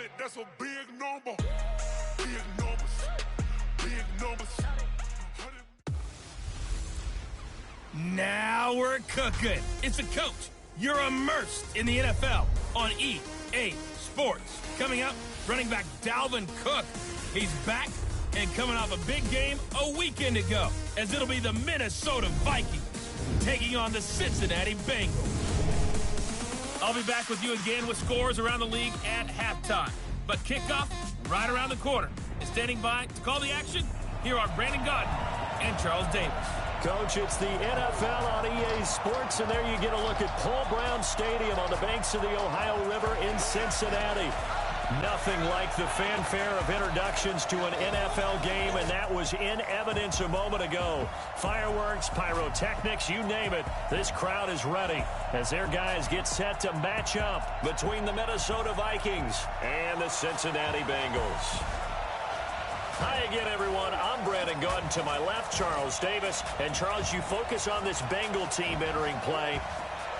100, that's a big number. Big numbers. Big numbers. Now we're cooking. It's a coach. You're immersed in the NFL on EA Sports. Coming up, running back Dalvin Cook. He's back and coming off a big game a weekend ago, as it'll be the Minnesota Vikings taking on the Cincinnati Bengals. I'll be back with you again with scores around the league at halftime. But kickoff right around the corner. And standing by to call the action, here are Brandon Gaudin and Charles Davis. Coach, it's the NFL on EA Sports, and there you get a look at Paul Brown Stadium on the banks of the Ohio River in Cincinnati. Nothing like the fanfare of introductions to an NFL game, and that was in evidence a moment ago. Fireworks, pyrotechnics, you name it. This crowd is ready as their guys get set to match up between the Minnesota Vikings and the Cincinnati Bengals. Hi again, everyone. I'm Brandon Gaudin. To my left, Charles Davis. And, Charles, you focus on this Bengal team entering play.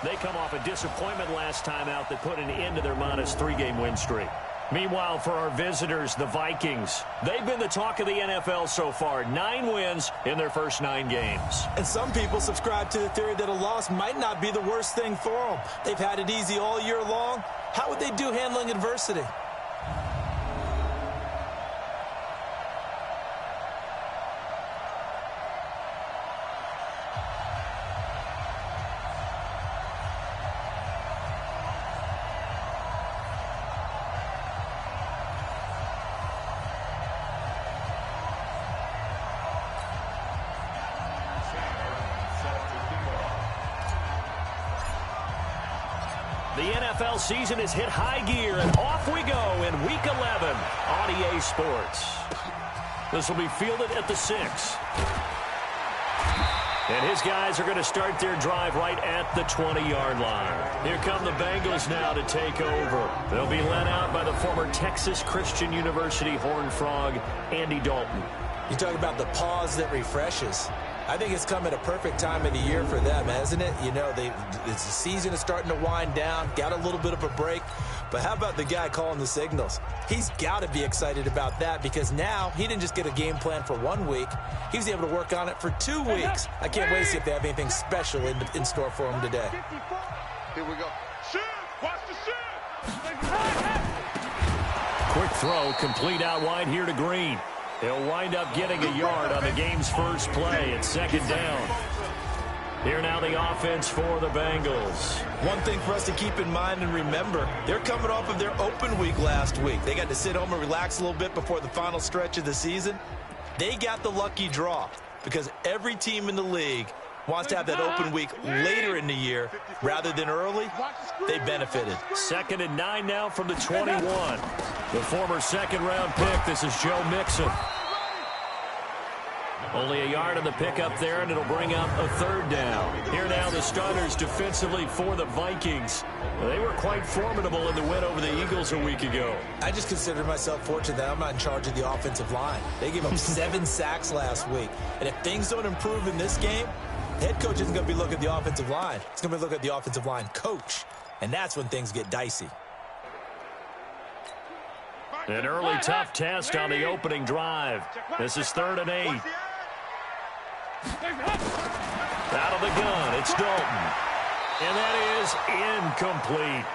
They come off a disappointment last time out that put an end to their -3-game win streak. Meanwhile, for our visitors, the Vikings, they've been the talk of the NFL so far. 9 wins in their first 9 games. And some people subscribe to the theory that a loss might not be the worst thing for them. They've had it easy all year long. How would they do handling adversity? The NFL season has hit high gear, and off we go in Week 11 on EA Sports. This will be fielded at the 6. And his guys are going to start their drive right at the 20-yard line. Here come the Bengals now to take over. They'll be led out by the former Texas Christian University Horned Frog, Andy Dalton. You talk about the pause that refreshes. I think it's come at a perfect time of the year for them, hasn't it? You know, the season is starting to wind down, got a little bit of a break. But how about the guy calling the signals? He's got to be excited about that because now he didn't just get a game plan for 1 week. He was able to work on it for 2 weeks. I can't wait to see if they have anything special in store for him today. Here we go. Shoot! Watch the shoot! Quick throw, complete out wide here to Green. He'll wind up getting a yard on the game's first play at 2nd down. Here now the offense for the Bengals. One thing for us to keep in mind and remember, they're coming off of their open week last week. They got to sit home and relax a little bit before the final stretch of the season. They got the lucky draw because every team in the league wants to have that open week later in the year rather than early. They benefited. 2nd and 9 now from the 21. The former second-round pick, this is Joe Mixon. Only a yard on the pickup there, and it'll bring up a 3rd down. Here now the starters defensively for the Vikings. They were quite formidable in the win over the Eagles a week ago. I just consider myself fortunate that I'm not in charge of the offensive line. They gave up 7 sacks last week. And if things don't improve in this game, the head coach isn't going to be looking at the offensive line. He's going to be looking at the offensive line coach. And that's when things get dicey. An early tough test on the opening drive. This is 3rd and 8. Out of the gun, it's Dalton. And that is incomplete.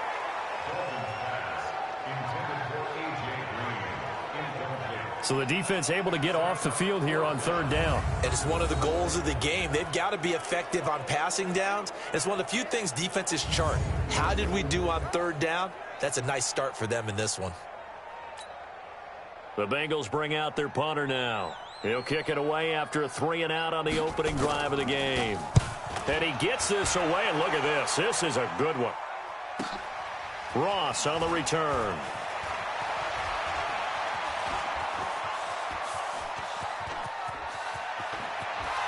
So the defense able to get off the field here on 3rd down. And it's one of the goals of the game. They've got to be effective on passing downs. It's one of the few things defenses chart. How did we do on 3rd down? That's a nice start for them in this one. The Bengals bring out their punter now. He'll kick it away after a 3-and-out on the opening drive of the game. And he gets this away, and look at this. This is a good one. Ross on the return.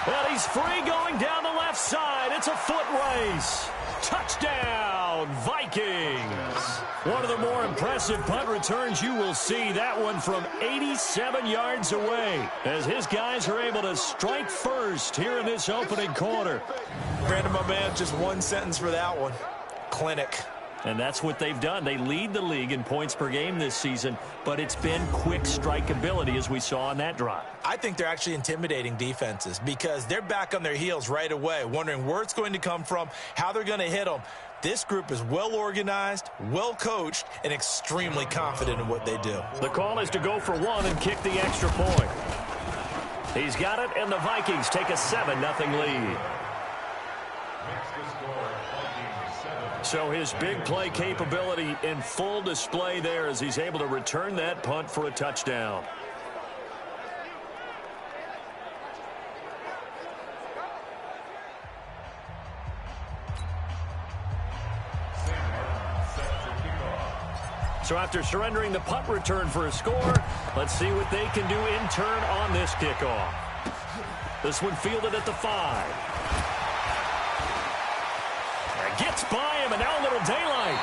And he's free going down the left side. It's a foot race. Touchdown, Vikings. One of the more impressive punt returns you will see. That one from 87 yards away as his guys are able to strike first here in this opening quarter. Brandon, my man, just one sentence for that one. Clinic. And that's what they've done. They lead the league in points per game this season, but it's been quick strikeability as we saw on that drive. I think they're actually intimidating defenses because they're back on their heels right away, wondering where it's going to come from, how they're going to hit them. This group is well organized, well coached, and extremely confident in what they do. The call is to go for one and kick the extra point. He's got it, and the Vikings take a 7-0 lead. So his big play capability in full display there as he's able to return that punt for a touchdown. So after surrendering the punt return for a score, let's see what they can do in turn on this kickoff. This one fielded at the 5. Gets by him, and now a little daylight.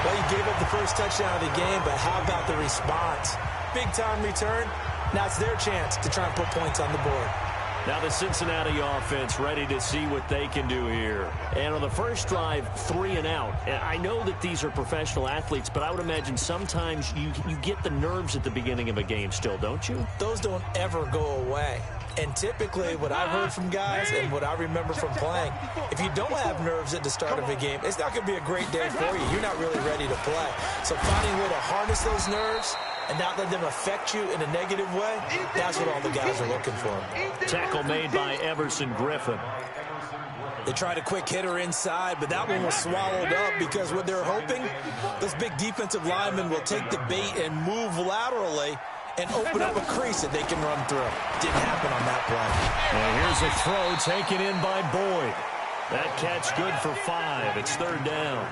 Well, he gave up the first touchdown of the game, but how about the response? Big-time return. Now it's their chance to try and put points on the board. Now the Cincinnati offense ready to see what they can do here. And on the first drive, 3 and out. I know that these are professional athletes, but I would imagine sometimes you get the nerves at the beginning of a game still, don't you? Those don't ever go away. And typically what I've heard from guys and what I remember from playing, if you don't have nerves at the start of a game, it's not going to be a great day for you. You're not really ready to play. So finding a way to harness those nerves and not let them affect you in a negative way, that's what all the guys are looking for. Tackle made by Everson Griffin. They tried a quick hitter inside, but that one was swallowed up because what they're hoping, this big defensive lineman will take the bait and move laterally and open up a crease that they can run through. Didn't happen on that play. And here's a throw taken in by Boyd. That catch good for 5. It's 3rd down.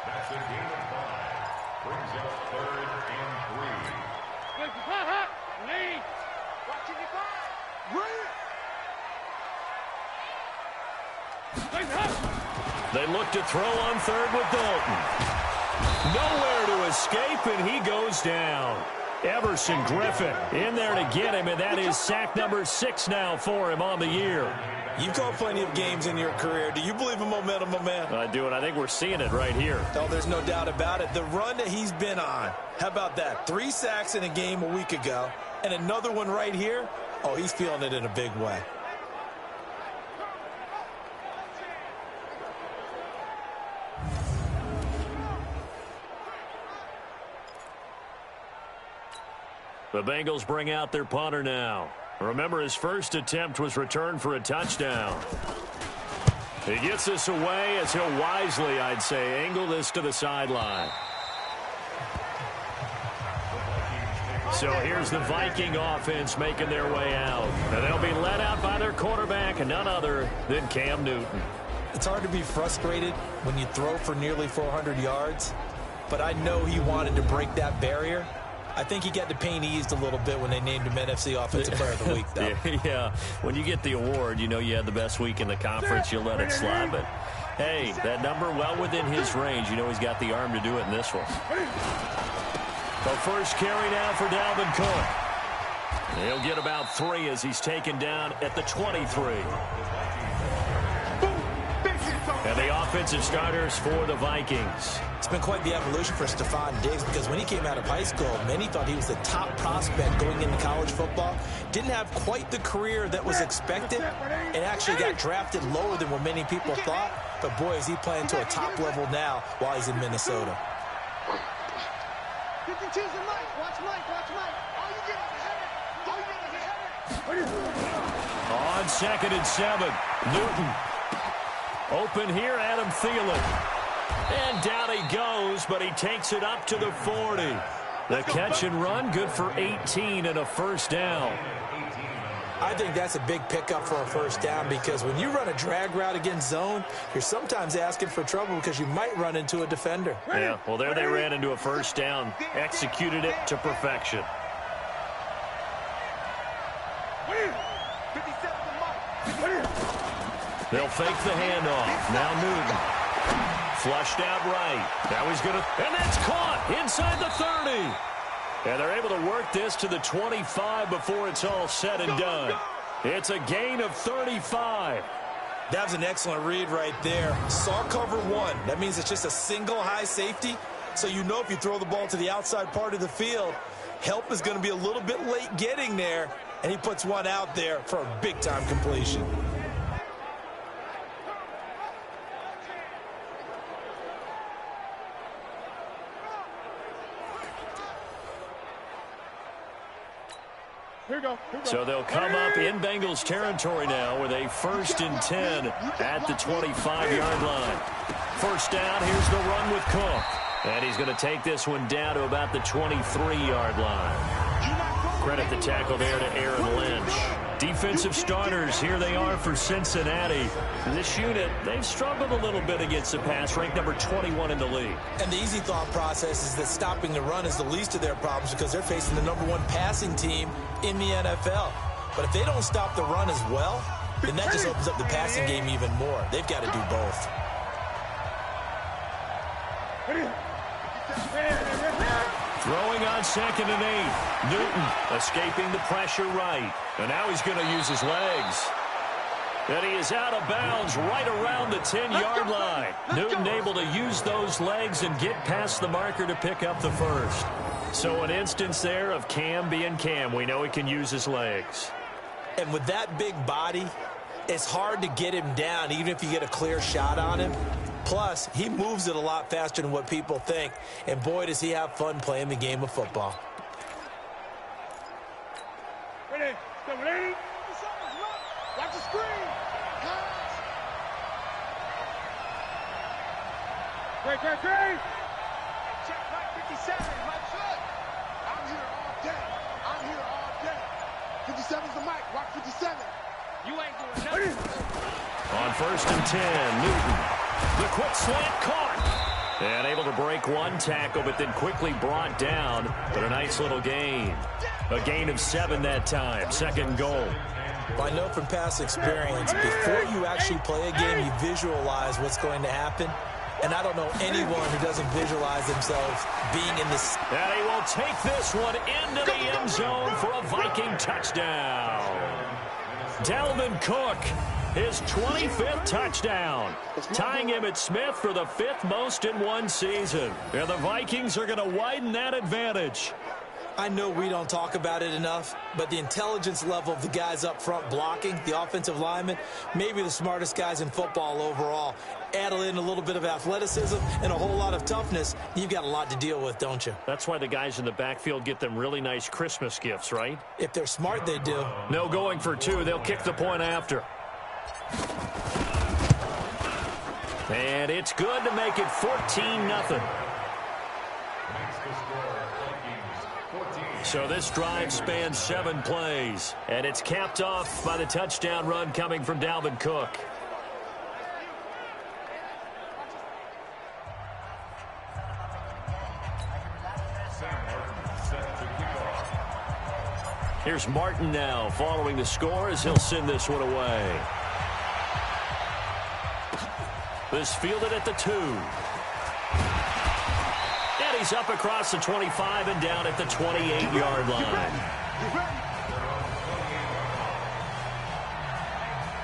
That's a gain of 5. Brings up 3rd and 3. Lead. Watching the They look to throw on 3rd with Dalton. Nowhere to escape, and he goes down. Everson Griffin in there to get him, and that is sack number 6 now for him on the year. You've called plenty of games in your career. Do you believe in momentum, my man? I do, and I think we're seeing it right here. Oh, there's no doubt about it. The run that he's been on, how about that? 3 sacks in a game a week ago, and another one right here. Oh, he's feeling it in a big way. The Bengals bring out their punter now. Remember, his first attempt was returned for a touchdown. He gets this away as he'll wisely, I'd say, angle this to the sideline. So here's the Viking offense making their way out. And they'll be led out by their quarterback, and none other than Cam Newton. It's hard to be frustrated when you throw for nearly 400 yards, but I know he wanted to break that barrier. I think he got the pain eased a little bit when they named him NFC Offensive Player of the Week, though. Yeah, when you get the award, you know you had the best week in the conference, you'll let it slide. But, hey, that number well within his range. You know he's got the arm to do it in this one. The first carry now for Dalvin Cook. He'll get about 3 as he's taken down at the 23. And the offensive starters for the Vikings. It's been quite the evolution for Stephon Diggs because when he came out of high school, many thought he was the top prospect going into college football. Didn't have quite the career that was expected and actually got drafted lower than what many people thought. But, boy, is he playing to a top level now while he's in Minnesota. On 2nd and 7, Newton. Open here, Adam Thielen. And down he goes, but he takes it up to the 40. The catch and run, good for 18 and a first down. I think that's a big pickup for a first down because when you run a drag route against zone, you're sometimes asking for trouble because you might run into a defender. Yeah, well, there they ran into a first down, executed it to perfection. They'll fake the handoff. Now Newton. Flushed out right. Now he's going to, and that's caught inside the 30. And they're able to work this to the 25 before it's all said and done. It's a gain of 35. That was an excellent read right there. Saw cover one. That means it's just a single high safety. So you know if you throw the ball to the outside part of the field, help is going to be a little bit late getting there. And he puts one out there for a big-time completion. So they'll come up in Bengals territory now with a 1st and 10 at the 25-yard line. First down, here's the run with Cook. And he's going to take this one down to about the 23-yard line. Credit the tackle there to Aaron Lynch. Defensive starters, here they are for Cincinnati. This unit, they've struggled a little bit against the pass, ranked number 21 in the league. And the easy thought process is that stopping the run is the least of their problems because they're facing the #1 passing team in the NFL. But if they don't stop the run as well, then that just opens up the passing game even more. They've got to do both. Throwing on 2nd and 8. Newton escaping the pressure right. And now he's going to use his legs. And he is out of bounds right around the 10-yard line. Newton able to use those legs and get past the marker to pick up the first. So an instance there of Cam being Cam. We know he can use his legs. And with that big body, it's hard to get him down even if you get a clear shot on him. Plus, he moves it a lot faster than what people think. And boy, does he have fun playing the game of football. Ready, ready. Watch the screen. Great. Check right 57, right foot. I'm here all day. 57's the mic. Watch 57. You ain't doing nothing. On 1st and 10, Newton. The quick slant caught. And able to break one tackle, but then quickly brought down. But a nice little gain. A gain of 7 that time. 2nd goal. Well, I know from past experience, before you actually play a game, you visualize what's going to happen. And I don't know anyone who doesn't visualize themselves being in this. And he will take this one into the end zone for a Viking touchdown. Dalton Cook, his 25th touchdown, tying him at Smith for the 5th most in one season. And the Vikings are going to widen that advantage. I know we don't talk about it enough, but the intelligence level of the guys up front blocking, the offensive linemen, maybe the smartest guys in football overall. Add in a little bit of athleticism and a whole lot of toughness, you've got a lot to deal with, don't you? That's why the guys in the backfield get them really nice Christmas gifts, right? If they're smart, they do. No going for 2. They'll kick the point after. And it's good to make it 14-0. So this drive spans 7 plays, and it's capped off by the touchdown run coming from Dalvin Cook. Here's Martin now following the score as he'll send this one away. This fielded at the 2. And he's up across the 25 and down at the 28-yard line.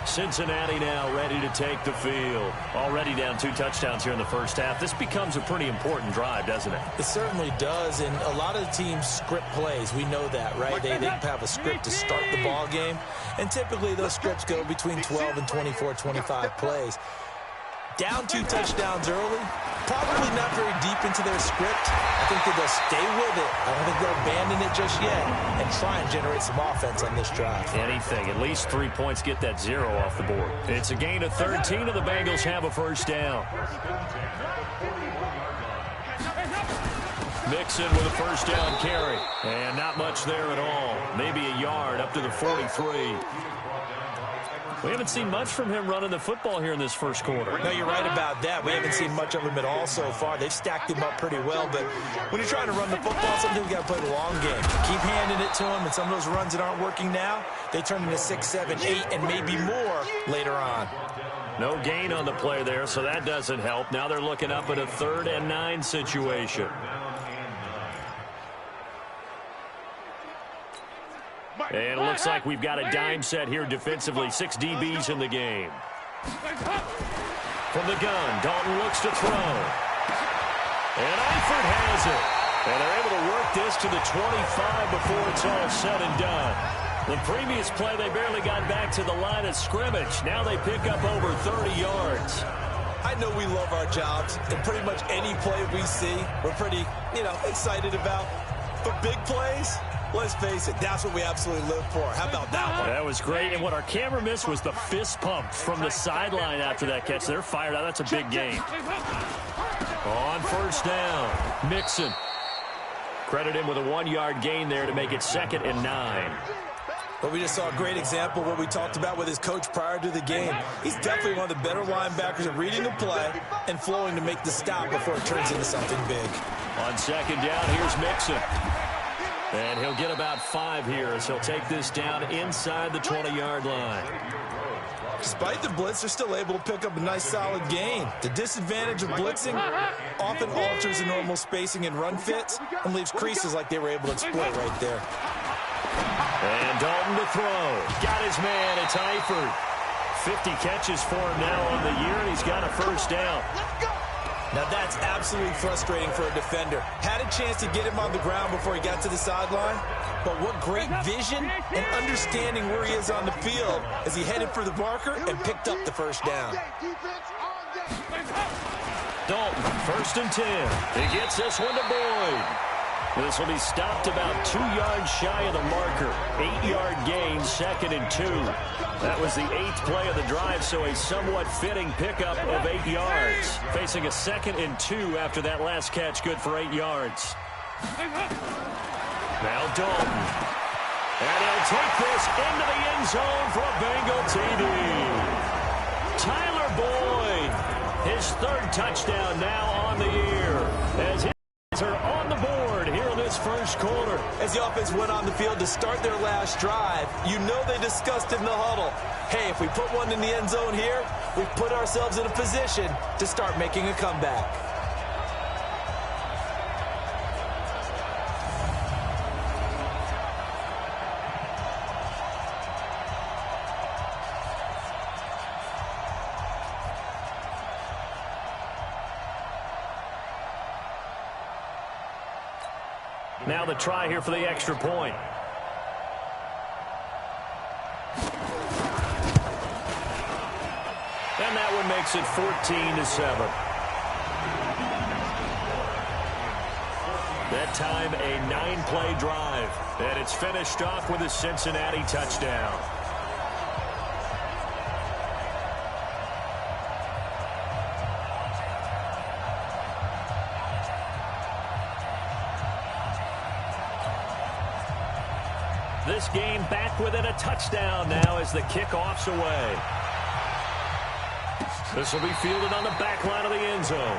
Cincinnati now ready to take the field. Already down 2 touchdowns here in the first half. This becomes a pretty important drive, doesn't it? It certainly does, and a lot of the teams script plays. We know that, right? They have a script to start the ball game, and typically those scripts go between 12 and 24, 25 plays. Down 2 touchdowns early, probably not very deep into their script. I think that they'll stay with it. I don't think they'll abandon it just yet and try and generate some offense on this drive. Anything. At least 3 points get that 0 off the board. It's a gain of 13, and the Bengals have a first down. Mixon with a first down carry. And not much there at all. Maybe a yard up to the 43. We haven't seen much from him running the football here in this first quarter. No, you're right about that. We haven't seen much of him at all so far. They've stacked him up pretty well, but when you're trying to run the football, sometimes you got to play the long game. Keep handing it to him, and some of those runs that aren't working now, they turn into 6, 7, 8, and maybe more later on. No gain on the play there, so that doesn't help. Now they're looking up at a 3rd and 9 situation. And it looks like we've got a dime set here defensively. 6 DBs in the game. From the gun, Dalton looks to throw. And Eifert has it. And they're able to work this to the 25 before it's all said and done. The previous play, they barely got back to the line of scrimmage. Now they pick up over 30 yards. I know we love our jobs, and pretty much any play we see, we're pretty, excited about. But big plays, let's face it, that's what we absolutely live for. How about that one? That was great, and what our camera missed was the fist pump from the sideline after that catch. They're fired out. That's a big game. On first down, Mixon. Credit him with a 1-yard gain there to make it 2nd and 9. But we just saw a great example of what we talked about with his coach prior to the game. He's definitely one of the better linebackers at reading the play and flowing to make the stop before it turns into something big. On 2nd down, here's Mixon. And he'll get about 5 here as he'll take this down inside the 20-yard line. Despite the blitz, they're still able to pick up a nice solid gain. The disadvantage of blitzing often alters the normal spacing and run fits and leaves creases like they were able to exploit right there. And Dalton to throw. Got his man. It's Eifert. 50 catches for him now on the year, and he's got a first down. Now that's absolutely frustrating for a defender. Had a chance to get him on the ground before he got to the sideline, but what great vision and understanding where he is on the field as he headed for the marker and picked up the first down. Dalton, 1st and 10. He gets this one to Boyd. This will be stopped about 2 yards shy of the marker. 8-yard gain, 2nd and 2. That was the 8th play of the drive, so a somewhat fitting pickup of 8 yards. Facing a 2nd and 2 after that last catch, good for 8 yards. Now Dalton. And he'll take this into the end zone for a Bengal TD. Tyler Boyd, his 3rd touchdown now on the year. As his are on the board here in this first quarter. As the offense went on the field to start their last drive, you know they discussed in the huddle, hey, if we put one in the end zone here, we put ourselves in a position to start making a comeback. Now the try here for the extra point. And that one makes it 14-7. That time a 9-play drive. And it's finished off with a Cincinnati touchdown. This game back within a touchdown now as the kickoff's away. This will be fielded on the back line of the end zone.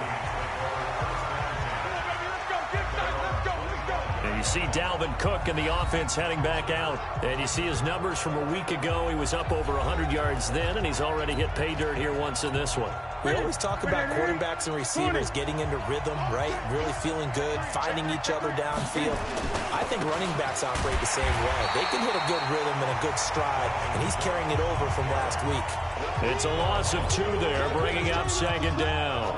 And you see Dalvin Cook and the offense heading back out. And you see his numbers from a week ago. He was up over 100 yards then, and he's already hit pay dirt here once in this one. We always talk about quarterbacks and receivers getting into rhythm, right? Really feeling good, finding each other downfield. I think running backs operate the same way. They can hit a good rhythm and a good stride, and he's carrying it over from last week. It's a loss of 2 there, bringing up 2nd down.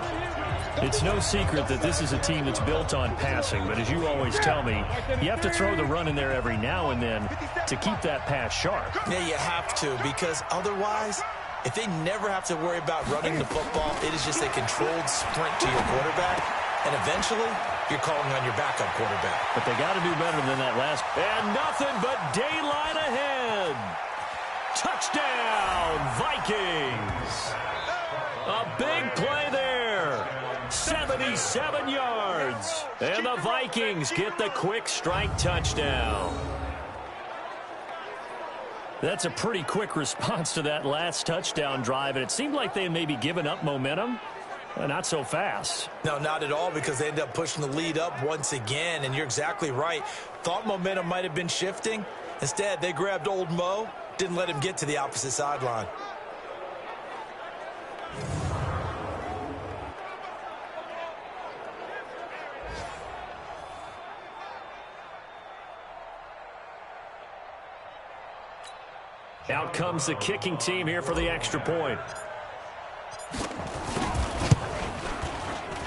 It's no secret that this is a team that's built on passing, but as you always tell me, you have to throw the run in there every now and then to keep that pass sharp. Yeah, you have to, because otherwise, if they never have to worry about running the football, it is just a controlled sprint to your quarterback, and eventually, you're calling on your backup quarterback. But they got to do better than that last. And nothing but daylight ahead. Touchdown, Vikings. A big play there. 77 yards. And the Vikings get the quick strike touchdown. That's a pretty quick response to that last touchdown drive, and it seemed like they may be giving up momentum. Not so fast. No, not at all, because they ended up pushing the lead up once again, and you're exactly right. Thought momentum might have been shifting. Instead, they grabbed old Mo, didn't let him get to the opposite sideline. Out comes the kicking team here for the extra point.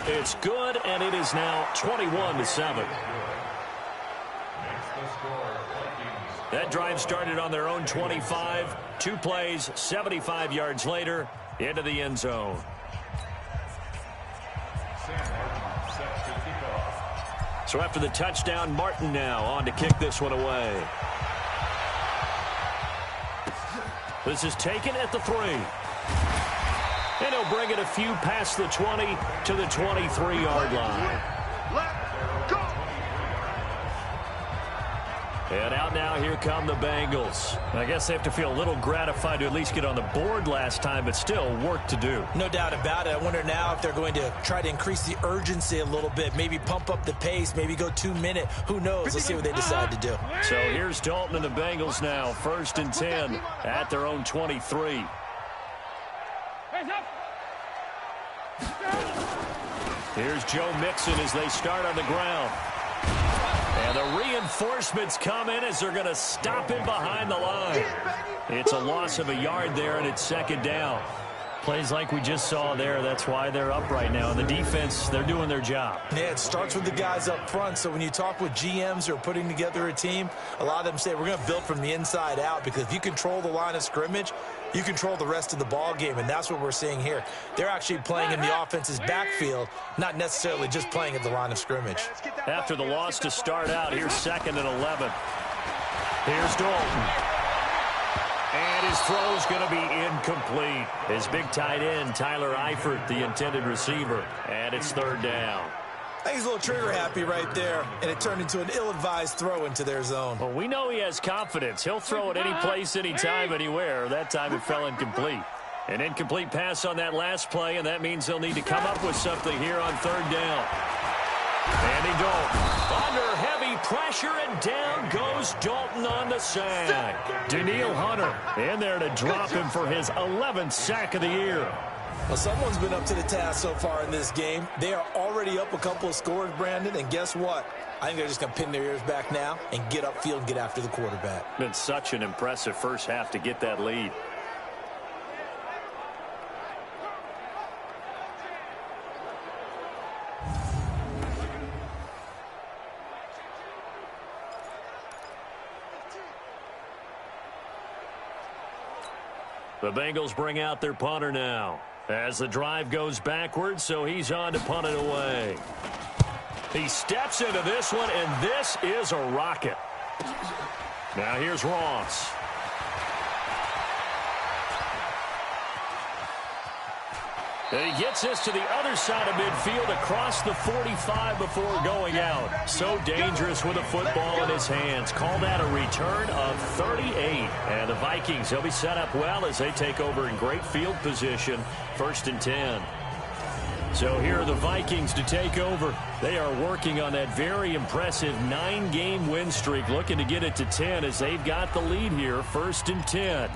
It's good, and it is now 21-7. That drive started on their own 25. 2 plays, 75 yards later, into the end zone. So after the touchdown, Martin now on to kick this one away. This is taken at the 3. And he'll bring it a few past the 20 to the 23-yard line. And out now, here come the Bengals. I guess they have to feel a little gratified to at least get on the board last time, but still work to do. No doubt about it. I wonder now if they're going to try to increase the urgency a little bit, maybe pump up the pace, maybe go 2-minute. Who knows? Let's see what they decide to do. So here's Dalton and the Bengals now, 1st and 10 at their own 23. Here's Joe Mixon as they start on the ground. And the reinforcements come in as they're going to stop him behind the line. It's a loss of a yard there, and it's 2nd down. Plays like we just saw there. That's why they're up right now. And the defense, they're doing their job. Yeah, it starts with the guys up front. So when you talk with GMs who are putting together a team, a lot of them say we're going to build from the inside out, because if you control the line of scrimmage, you control the rest of the ball game, and that's what we're seeing here. They're actually playing in the offense's backfield, not necessarily just playing at the line of scrimmage. After the loss to start out, here's 2nd and 11. Here's Dalton. And his throw is going to be incomplete. His big tight end, Yr3, the intended receiver. And it's 3rd down. I think he's a little trigger happy right there, and it turned into an ill-advised throw into their zone. Well, we know he has confidence. He'll throw it any place, anytime, anywhere. That time it fell incomplete. An incomplete pass on that last play, and that means they'll need to come up with something here on 3rd down. Andy Dalton under heavy pressure, and down goes Dalton on the sack. Danielle Hunter in there to drop him for his 11th sack of the year. Well, someone's been up to the task so far in this game. They are already up a couple of scores, Brandon, and guess what? I think they're just going to pin their ears back now and get upfield and get after the quarterback. Been such an impressive first half to get that lead. The Bengals bring out their punter now as the drive goes backwards, so he's on to punt it away. He steps into this one, and this is a rocket. Now here's Ross. And he gets this to the other side of midfield across the 45 before going out. So dangerous with a football in his hands. Call that a return of 38. And the Vikings, they'll be set up well as they take over in great field position. 1st and 10. So here are the Vikings to take over. They are working on that very impressive 9-game win streak, looking to get it to 10 as they've got the lead here. 1st and 10.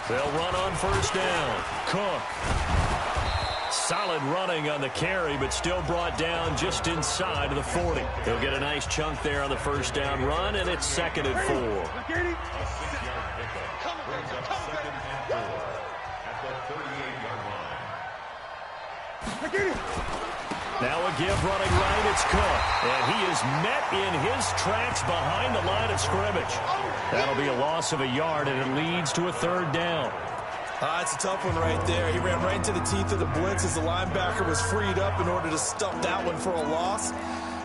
They'll run on 1st down. Cook. Solid running on the carry, but still brought down just inside of the 40. He'll get a nice chunk there on the 1st down run, and it's 2nd and 4. Now a give running right, it's Cook. And he is met in his tracks behind the line of scrimmage. That'll be a loss of a yard, and it leads to a 3rd down. It's a tough one right there. He ran right into the teeth of the blitz as the linebacker was freed up in order to stuff that one for a loss.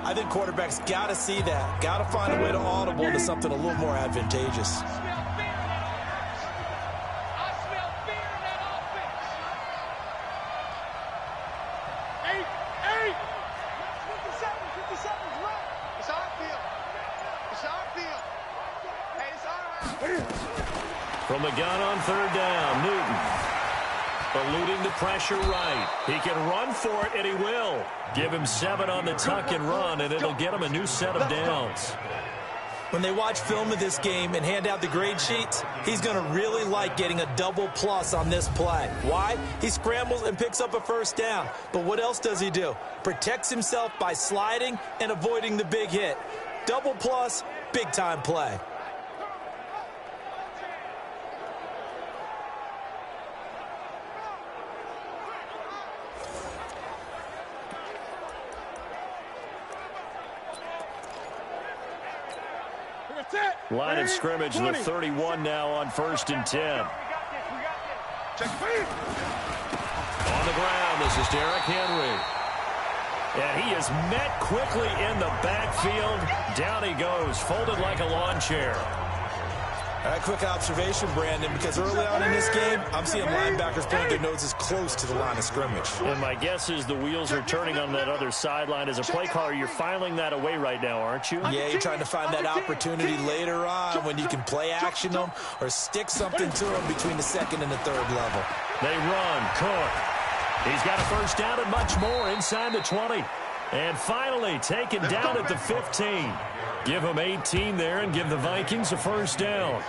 I think quarterbacks got to see that. Got to find a way to audible into something a little more advantageous. From the gun on 3rd down, Newton. Eluding the pressure right. He can run for it, and he will. Give him 7 on the tuck and run, and it'll get him a new set of downs. When they watch film of this game and hand out the grade sheets, he's going to really like getting a double plus on this play. Why? He scrambles and picks up a first down. But what else does he do? Protects himself by sliding and avoiding the big hit. Double plus, big-time play. Line of scrimmage, the 31 now on 1st and 10. On the ground, this is Derrick Henry. And he is met quickly in the backfield. Down he goes, folded like a lawn chair. Quick observation, Brandon, because early on in this game, I'm seeing linebackers point their noses close to the line of scrimmage. And my guess is the wheels are turning on that other sideline. As a play caller, you're filing that away right now, aren't you? Yeah, you're trying to find that opportunity later on when you can play action them or stick something to them between the 2nd and the 3rd level. They run. Cook. He's got a first down and much more inside the 20. And finally taken down at the 15. Give him 18 there and give the Vikings a first down.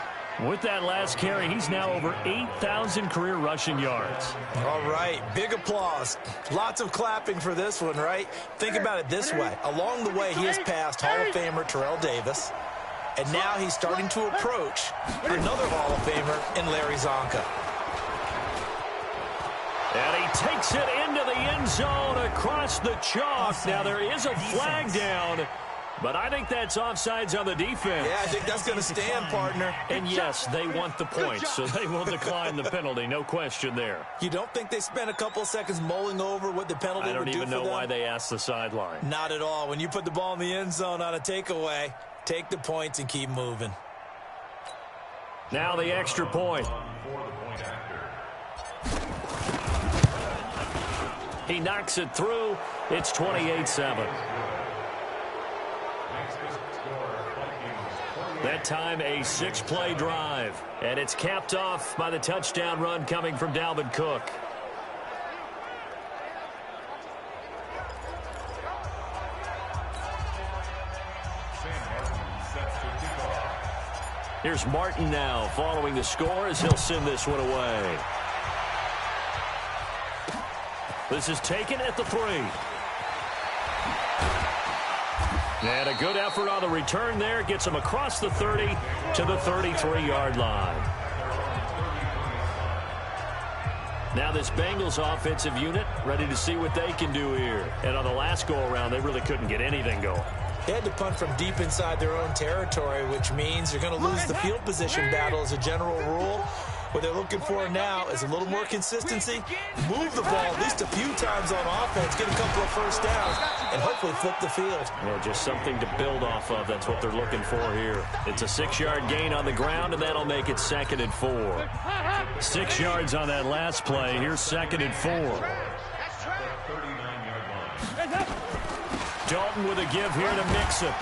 With that last carry, he's now over 8,000 career rushing yards. All right, big applause. Lots of clapping for this one, right? Think about it this way. Along the way, he has passed Hall of Famer Terrell Davis, and now he's starting to approach another Hall of Famer in Larry Zonka. And he takes it into the end zone across the chalk. Now there is a flag down, but I think that's offsides on the defense. Yeah, I think that's going to stand, partner. And yes, they want the points, so they will decline the penalty. No question there. You don't think they spent a couple of seconds mulling over what the penalty would do for them? I don't even know why they asked the sideline. Not at all. When you put the ball in the end zone on a takeaway, take the points and keep moving. Now the extra point. He knocks it through. It's 28-7. That time a 6-play drive. And it's capped off by the touchdown run coming from Dalvin Cook. Here's Martin now following the score as he'll send this one away. This is taken at the 3. And a good effort on the return there. Gets him across the 30 to the 33-yard line. Now this Bengals offensive unit ready to see what they can do here. And on the last go-around, they really couldn't get anything going. They had to punt from deep inside their own territory, which means you're going to lose the field position battle as a general rule. What they're looking for now is a little more consistency, move the ball at least a few times on offense, get a couple of first downs, and hopefully flip the field. Yeah, just something to build off of. That's what they're looking for here. It's a 6-yard gain on the ground, and that'll make it 2nd and 4. 6 yards on that last play. Here's 2nd and 4. Dalton with a give here to Mixon.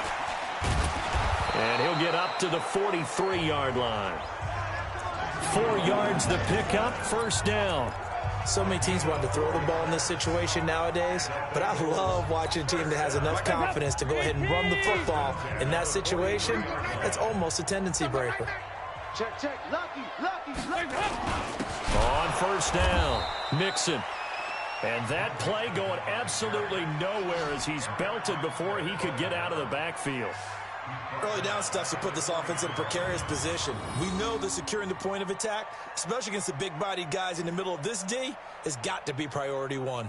And he'll get up to the 43-yard line. 4 yards the pickup, first down. So many teams want to throw the ball in this situation nowadays, but I love watching a team that has enough confidence to go ahead and run the football. In that situation, that's almost a tendency breaker. Check. Lucky. On first down, Mixon. And that play going absolutely nowhere as he's belted before he could get out of the backfield. Early down stuff to put this offense in a precarious position. We know that securing the point of attack, especially against the big-bodied guys in the middle of this D, has got to be priority 1.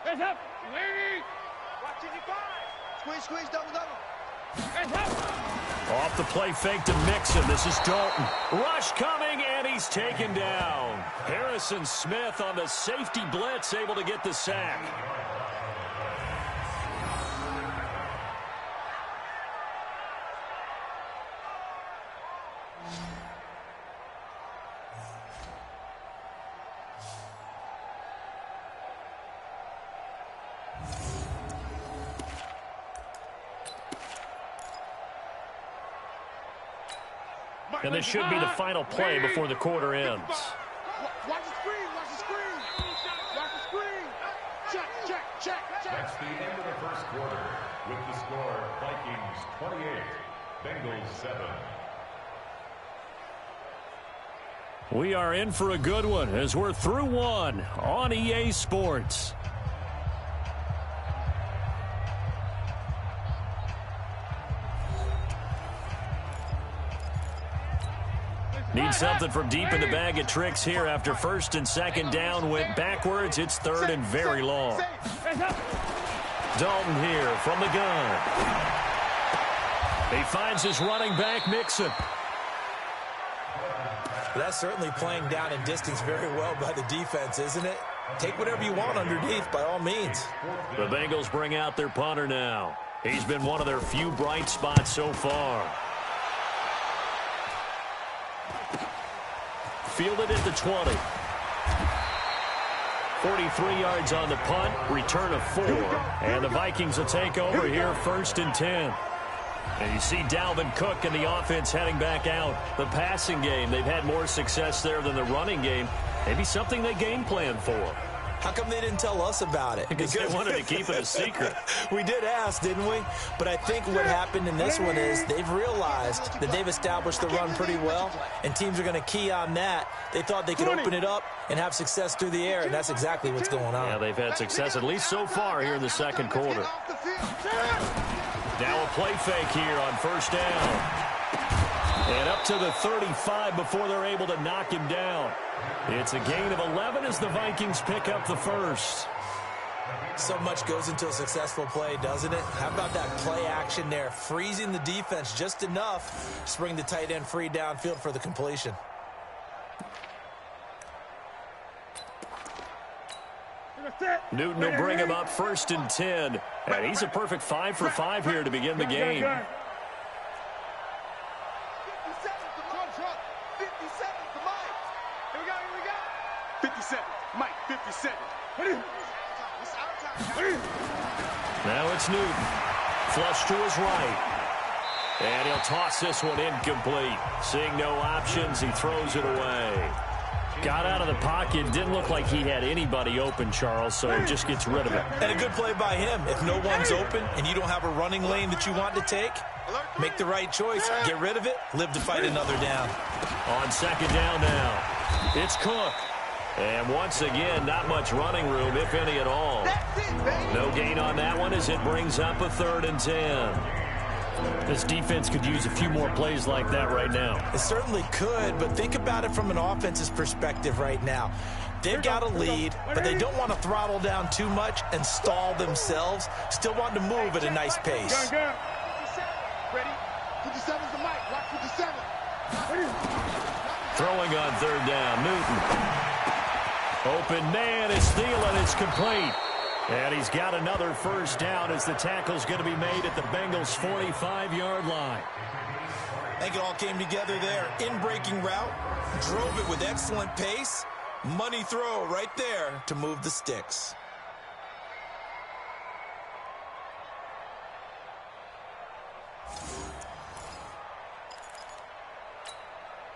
Hands up. Lady. Watch it, squeeze, double. Hands up. Off the play fake to Mixon. This is Dalton. Rush coming, and he's taken down. Harrison Smith on the safety blitz, able to get the sack. And this should be the final play before the quarter ends. Watch the screen, watch the screen. Watch the screen. Check, check, check, check. That's the end of the first quarter with the score Vikings 28, Bengals 7. We are in for a good one as we're through one on EA Sports. Need something from deep in the bag of tricks here after first and second down went backwards. It's third and very long. Dalton here from the gun. He finds his running back, Mixon. That's certainly playing down in distance very well by the defense, isn't it? Take whatever you want underneath, by all means. The Bengals bring out their punter now. He's been one of their few bright spots so far. Fielded at the 20. 43 yards on the punt, return of 4. And the Vikings will take over here first and 10. And you see Dalvin Cook and the offense heading back out. The passing game, they've had more success there than the running game. Maybe something they game plan for. How come they didn't tell us about it? Because they wanted to keep it a secret. We did ask, didn't we? But I think what happened in this one is they've realized that they've established the run pretty well, and teams are going to key on that. They thought they could open it up and have success through the air, and that's exactly what's going on. Yeah, they've had success at least so far here in the second quarter. Now a play fake here on first down. And up to the 35 before they're able to knock him down. It's a gain of 11 as the Vikings pick up the first. So much goes into a successful play, doesn't it? How about that play action there? Freezing the defense just enough to bring the tight end free downfield for the completion. Newton will bring him up first and 10. And he's a perfect 5 for 5 here to begin the game. 57, Mike, 57. Now it's Newton. Flush to his right. And he'll toss this one incomplete. Seeing no options, he throws it away. Got out of the pocket. Didn't look like he had anybody open, Charles, so just gets rid of it. And a good play by him. If no one's open and you don't have a running lane that you want to take, make the right choice. Get rid of it. Live to fight another down. On second down now, it's Cook. And once again, not much running room, if any at all. No gain on that one as it brings up a 3rd and 10. This defense could use a few more plays like that right now. It certainly could, but think about it from an offense's perspective right now. They've got a lead, but they don't want to throttle down too much and stall themselves. Still want to move at a nice pace. Ready? 57's the mic. Watch 57. Throwing on 3rd down, Newton. Open man is Thielen. It's complete. And he's got another first down as the tackle's going to be made at the Bengals' 45-yard line. I think it all came together there. In-breaking route, drove it with excellent pace. Money throw right there to move the sticks.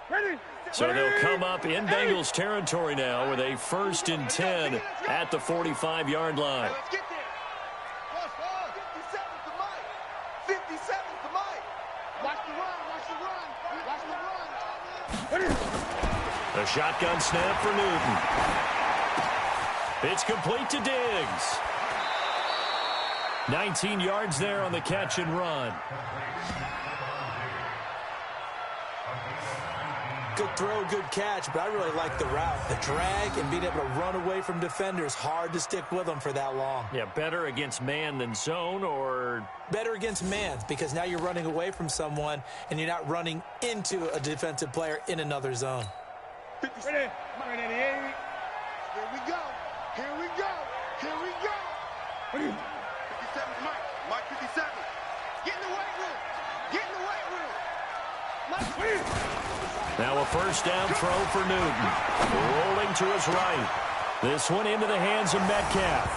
Ready? So they'll come up in Bengals territory now with a 1st and 10 at the 45-yard line. Let's get there. 57's the mic. 57's the mic. Watch the run. Watch the run. Watch the run. A shotgun snap for Newton. It's complete to Diggs. 19 yards there on the catch and run. Good throw, good catch, but I really like the route. The drag and being able to run away from defenders, hard to stick with them for that long. Yeah, better against man than zone, or? Better against man, because now you're running away from someone and you're not running into a defensive player in another zone. 57. Ready? 88. Here we go. Here we go. Here we go. 57's Mike. Mike 57. Get in the weight room. Get in the weight room. Mike. Now a first down throw for Newton. Rolling to his right. This one into the hands of Metcalf.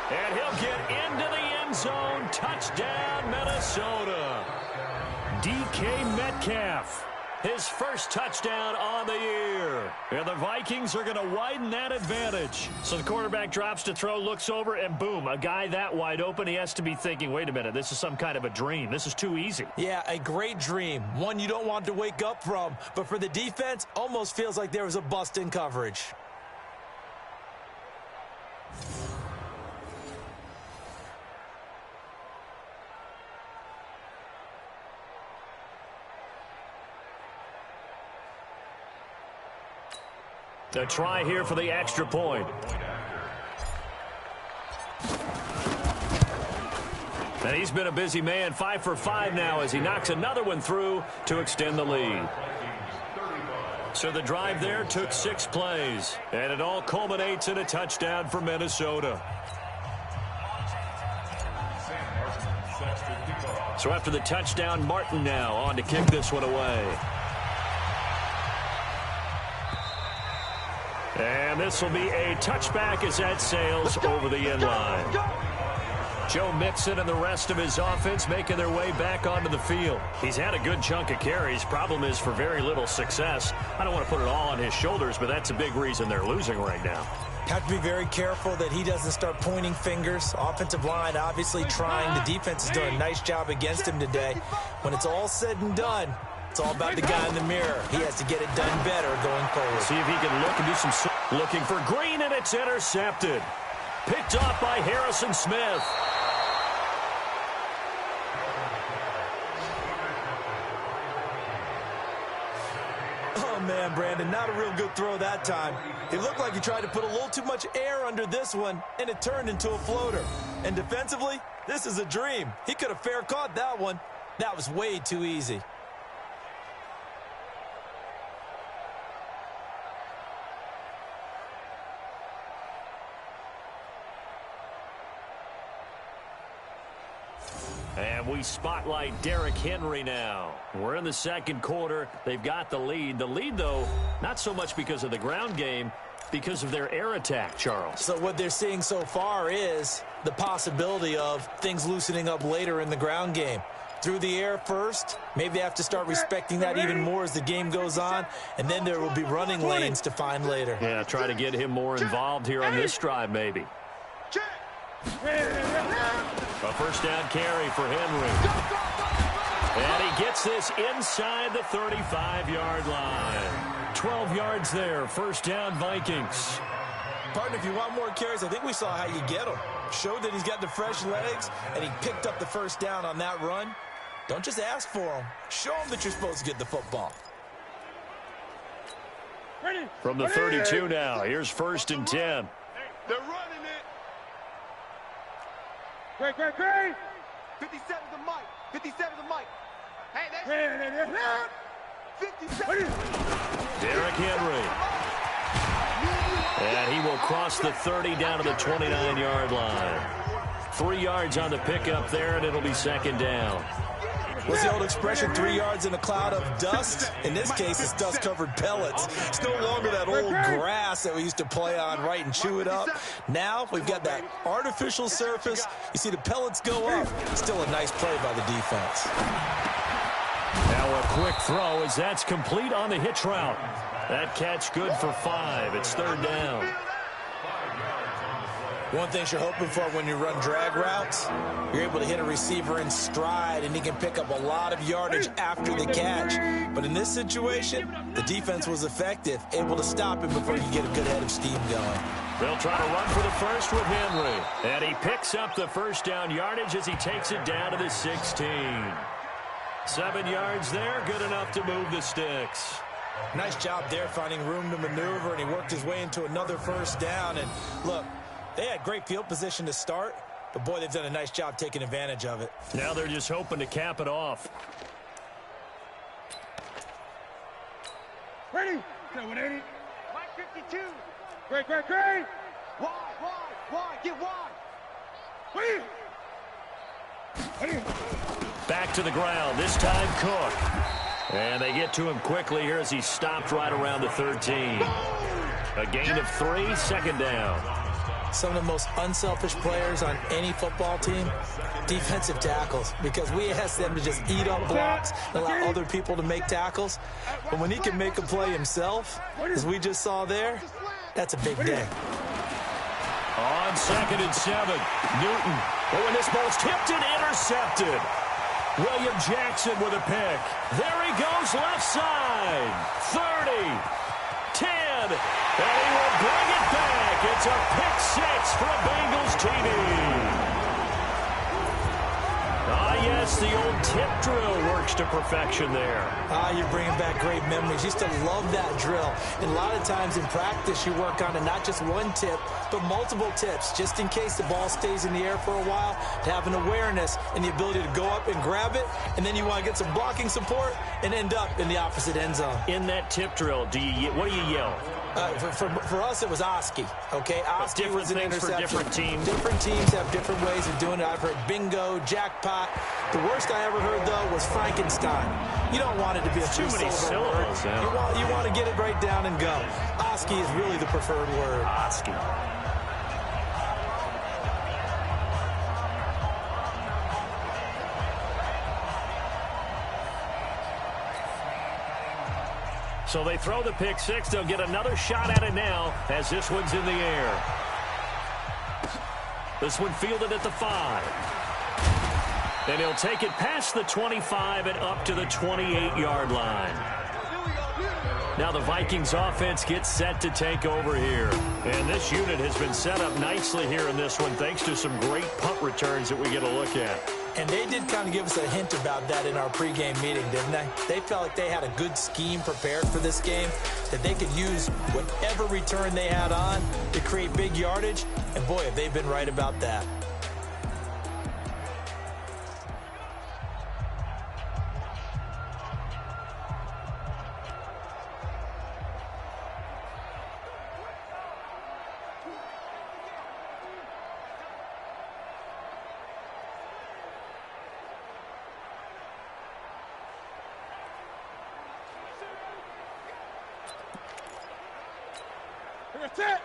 And he'll get into the end zone. Touchdown, Minnesota. DK Metcalf. his first touchdown on the year. And the Vikings are going to widen that advantage. So the quarterback drops to throw, looks over, and boom, a guy that wide open, he has to be thinking, wait a minute, this is some kind of a dream. This is too easy. Yeah, a great dream. One you don't want to wake up from. But for the defense, almost feels like there was a bust in coverage. A try here for the extra point. And he's been a busy man, 5 for 5 now as he knocks another one through to extend the lead. So the drive there took 6 plays, and it all culminates in a touchdown for Minnesota. So after the touchdown, Martin now on to kick this one away. And this will be a touchback as that sails over the end line. Joe Mixon and the rest of his offense making their way back onto the field. He's had a good chunk of carries. Problem is for very little success. I don't want to put it all on his shoulders, but that's a big reason they're losing right now. Have to be very careful that he doesn't start pointing fingers. Offensive line obviously trying. The defense is doing a nice job against him today. When it's all said and done, it's all about the guy in the mirror. He has to get it done better going forward. See if he can look and do some... Looking for Green, and it's intercepted. Picked off by Harrison Smith. Oh, man, Brandon, not a real good throw that time. It looked like he tried to put a little too much air under this one, and it turned into a floater. And defensively, this is a dream. He could have fair caught that one. That was way too easy. And we spotlight Derrick Henry now. We're in the second quarter. They've got the lead. The lead, though, not so much because of the ground game, because of their air attack, Charles. So what they're seeing so far is the possibility of things loosening up later in the ground game. Through the air first, maybe they have to start respecting that even more as the game goes on, and then there will be running lanes to find later. Yeah, try to get him more involved here on this drive, maybe. A first down carry for Henry. And he gets this inside the 35-yard line. 12 yards there, first down Vikings. Partner, if you want more carries, I think we saw how you get them. Showed that he's got the fresh legs, and he picked up the first down on that run. Don't just ask for them. Show them that you're supposed to get the football. From the 32 now, here's 1st and 10. They're running it. Great. 57 to Mike. 57 to Mike. Hey, that's 57. Derrick Henry. And he will cross the 30 down to the 29-yard line. 3 yards on the pickup there, and it'll be second down. What's the old expression, 3 yards in a cloud of dust? In this case, it's dust-covered pellets. It's no longer that old grass that we used to play on, right, and chew it up. Now we've got that artificial surface. You see the pellets go up. Still a nice play by the defense. Now a quick throw as that's complete on the hitch route. That catch good for 5. It's 3rd down. One thing you're hoping for when you run drag routes, you're able to hit a receiver in stride, and he can pick up a lot of yardage after the catch. But in this situation, the defense was effective, able to stop him before you get a good head of steam going. They'll try to run for the first with Henry. And he picks up the first down yardage as he takes it down to the 16. 7 yards there, good enough to move the sticks. Nice job there finding room to maneuver, and he worked his way into another first down. And look, they had great field position to start, but boy, they've done a nice job taking advantage of it. Now they're just hoping to cap it off. Ready? 180. 152. Great. Wide. Get wide. Ready? Back to the ground, this time Cook. And they get to him quickly here as he stopped right around the 13. A gain of 3, second down. some of the most unselfish players on any football team? Defensive tackles, because we ask them to just eat up blocks and allow other people to make tackles. But when he can make a play himself, as we just saw there, that's a big day. On 2nd and 7, Newton. But when this ball's tipped and intercepted. William Jackson with a pick. There he goes left side. 30, 10, and he will bring it back. It's a pick 6 for a Bengals TD. Ah, yes, the old tip drill works to perfection there. Ah, you're bringing back great memories. Used to love that drill. And a lot of times in practice, you work on it, not just one tip, but multiple tips, just in case the ball stays in the air for a while, to have an awareness and the ability to go up and grab it, and then you want to get some blocking support and end up in the opposite end zone. In that tip drill, what do you yell? For us, it was Oski, okay? Oski was an interception. For different teams. Different teams have different ways of doing it. I've heard bingo, jackpot. The worst I ever heard, though, was Frankenstein. You don't want it to be a too many syllables. Yeah. You want to get it right down and go. Oski is really the preferred word. Oski. So they throw the pick 6. They'll get another shot at it now as this one's in the air. This one fielded at the 5. And he'll take it past the 25 and up to the 28-yard line. Now the Vikings offense gets set to take over here. And this unit has been set up nicely here in this one thanks to some great punt returns that we get a look at. And they did kind of give us a hint about that in our pregame meeting, didn't they? They felt like they had a good scheme prepared for this game, that they could use whatever return they had on to create big yardage. And boy, have they been right about that.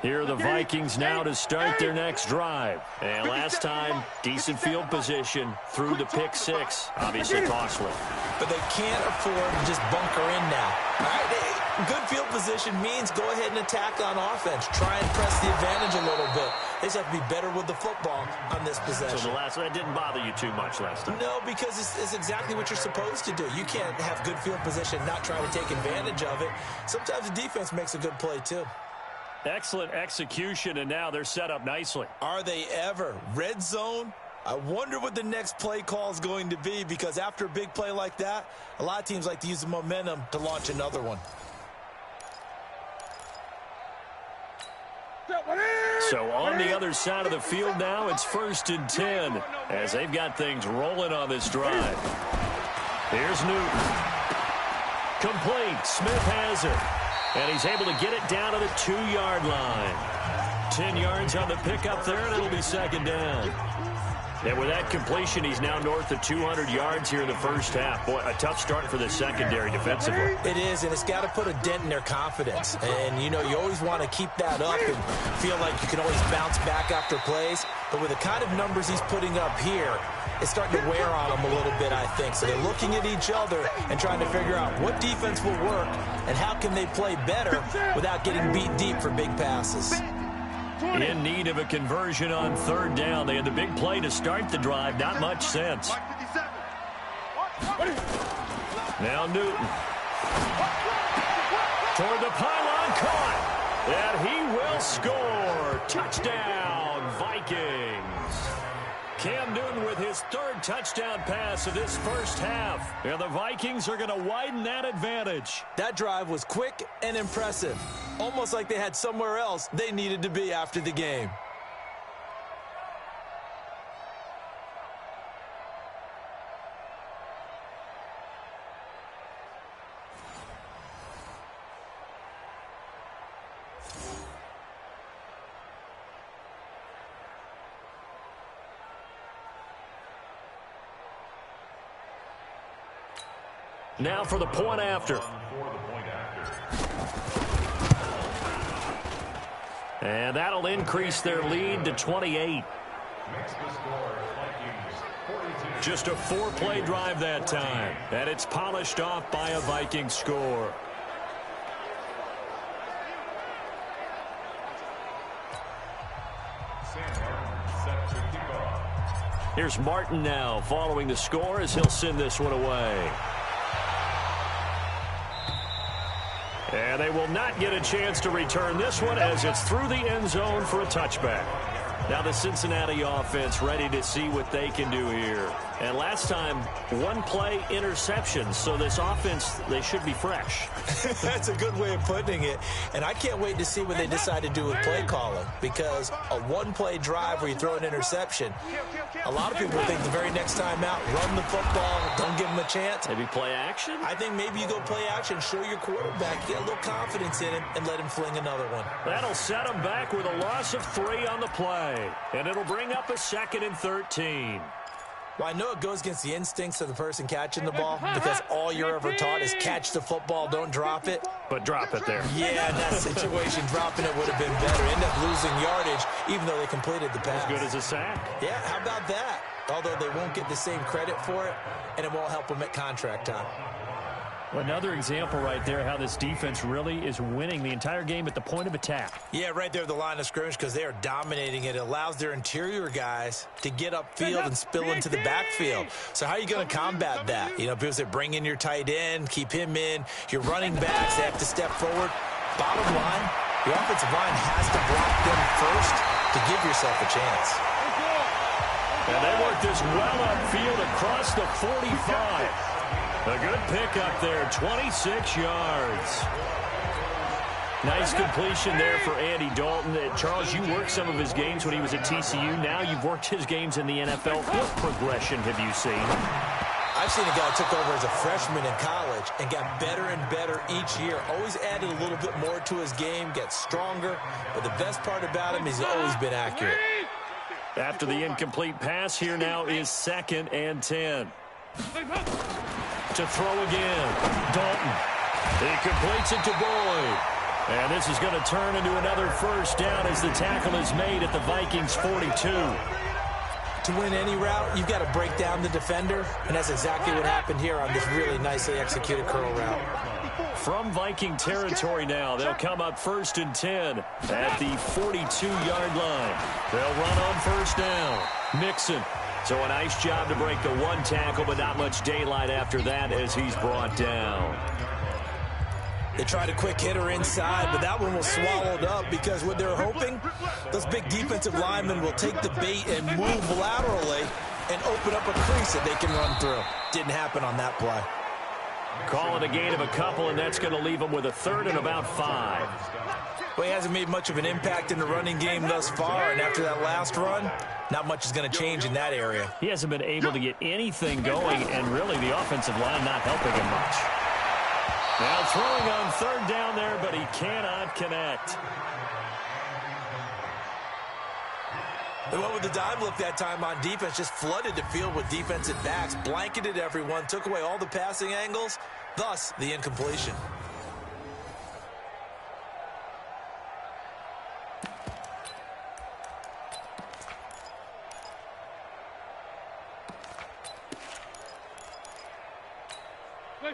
Here are the Vikings now to start their next drive. And last time, decent field position through the pick 6. Obviously costly. But they can't afford to just bunker in now. All right, good field position means go ahead and attack on offense. Try and press the advantage a little bit. They just have to be better with the football on this possession. So that didn't bother you too much last time? No, because it's exactly what you're supposed to do. You can't have good field position and not try to take advantage of it. Sometimes the defense makes a good play, too. Excellent execution, and now they're set up nicely. Are they ever? Red zone? I wonder what the next play call is going to be, because after a big play like that, a lot of teams like to use the momentum to launch another one. So on the other side of the field now, it's 1st and 10 as they've got things rolling on this drive. Here's Newton. Complete. Smith has it. And he's able to get it down to the 2-yard line. 10 yards on the pickup there, and it'll be 2nd down. And with that completion, he's now north of 200 yards here in the first half. Boy, a tough start for the secondary defensively. It is, and it's got to put a dent in their confidence. And, you know, you always want to keep that up and feel like you can always bounce back after plays. But with the kind of numbers he's putting up here, it's starting to wear on them a little bit, I think. So they're looking at each other and trying to figure out what defense will work and how can they play better without getting beat deep for big passes. In need of a conversion on 3rd down. They had the big play to start the drive. Not much sense. Now Newton. Toward the pylon, caught. And he will score. Touchdown, Vikings. Cam Newton with his 3rd touchdown pass of this first half. And the Vikings are going to widen that advantage. That drive was quick and impressive. Almost like they had somewhere else they needed to be after the game. Now for the point after. And that'll increase their lead to 28. Makes the score Vikings 42. Just a 4-play drive that time. And it's polished off by a Vikings score. Here's Martin now following the score as he'll send this one away. And they will not get a chance to return this one as it's through the end zone for a touchback. Now the Cincinnati offense ready to see what they can do here. And last time, 1-play interception. So this offense, they should be fresh. That's a good way of putting it. And I can't wait to see what they decide to do with play calling. Because a 1-play drive where you throw an interception, a lot of people think the very next time out, run the football, don't give them a chance. Maybe play action? I think maybe you go play action, show your quarterback, get a little confidence in him, and let him fling another one. That'll set him back with a loss of 3 on the play. And it'll bring up a 2nd and 13. Well, I know it goes against the instincts of the person catching the ball because all you're ever taught is catch the football, don't drop it. But drop it there. Yeah, in that situation, dropping it would have been better. End up losing yardage, even though they completed the pass. As good as a sack. Yeah, how about that? Although they won't get the same credit for it, and it won't help them at contract time. Well, another example right there how this defense really is winning the entire game at the point of attack. Yeah, right there at the line of scrimmage because they are dominating it. It allows their interior guys to get upfield and spill into the backfield. So how are you going to combat that? You know, people say bring in your tight end, keep him in. Your running backs, they have to step forward. Bottom line, your offensive line has to block them first to give yourself a chance. And they work this well upfield across the 45. A good pickup there, 26 yards. Nice completion there for Andy Dalton. Charles, you worked some of his games when he was at TCU. Now you've worked his games in the NFL. What progression have you seen? I've seen a guy took over as a freshman in college and got better and better each year. Always added a little bit more to his game, gets stronger. But the best part about him is he's always been accurate. After the incomplete pass, here now is 2nd and 10. To throw again. Dalton. He completes it to Boyd. And this is going to turn into another first down as the tackle is made at the Vikings 42. To win any route, you've got to break down the defender, and that's exactly what happened here on this really nicely executed curl route. From Viking territory now, they'll come up 1st and 10 at the 42-yard line. They'll run on 1st down. Mixon. So a nice job to break the 1 tackle, but not much daylight after that as he's brought down. They tried a quick hitter inside, but that one was swallowed up because what they're hoping, those big defensive linemen will take the bait and move laterally and open up a crease that they can run through. Didn't happen on that play. Call it a gain of a couple, and that's going to leave them with a 3rd and about 5. Well, he hasn't made much of an impact in the running game thus far, and after that last run, not much is going to change in that area. He hasn't been able to get anything going, and really the offensive line not helping him much. Now throwing on 3rd down there, but he cannot connect. They went with the dime look that time on defense, just flooded the field with defensive backs, blanketed everyone, took away all the passing angles, thus the incompletion.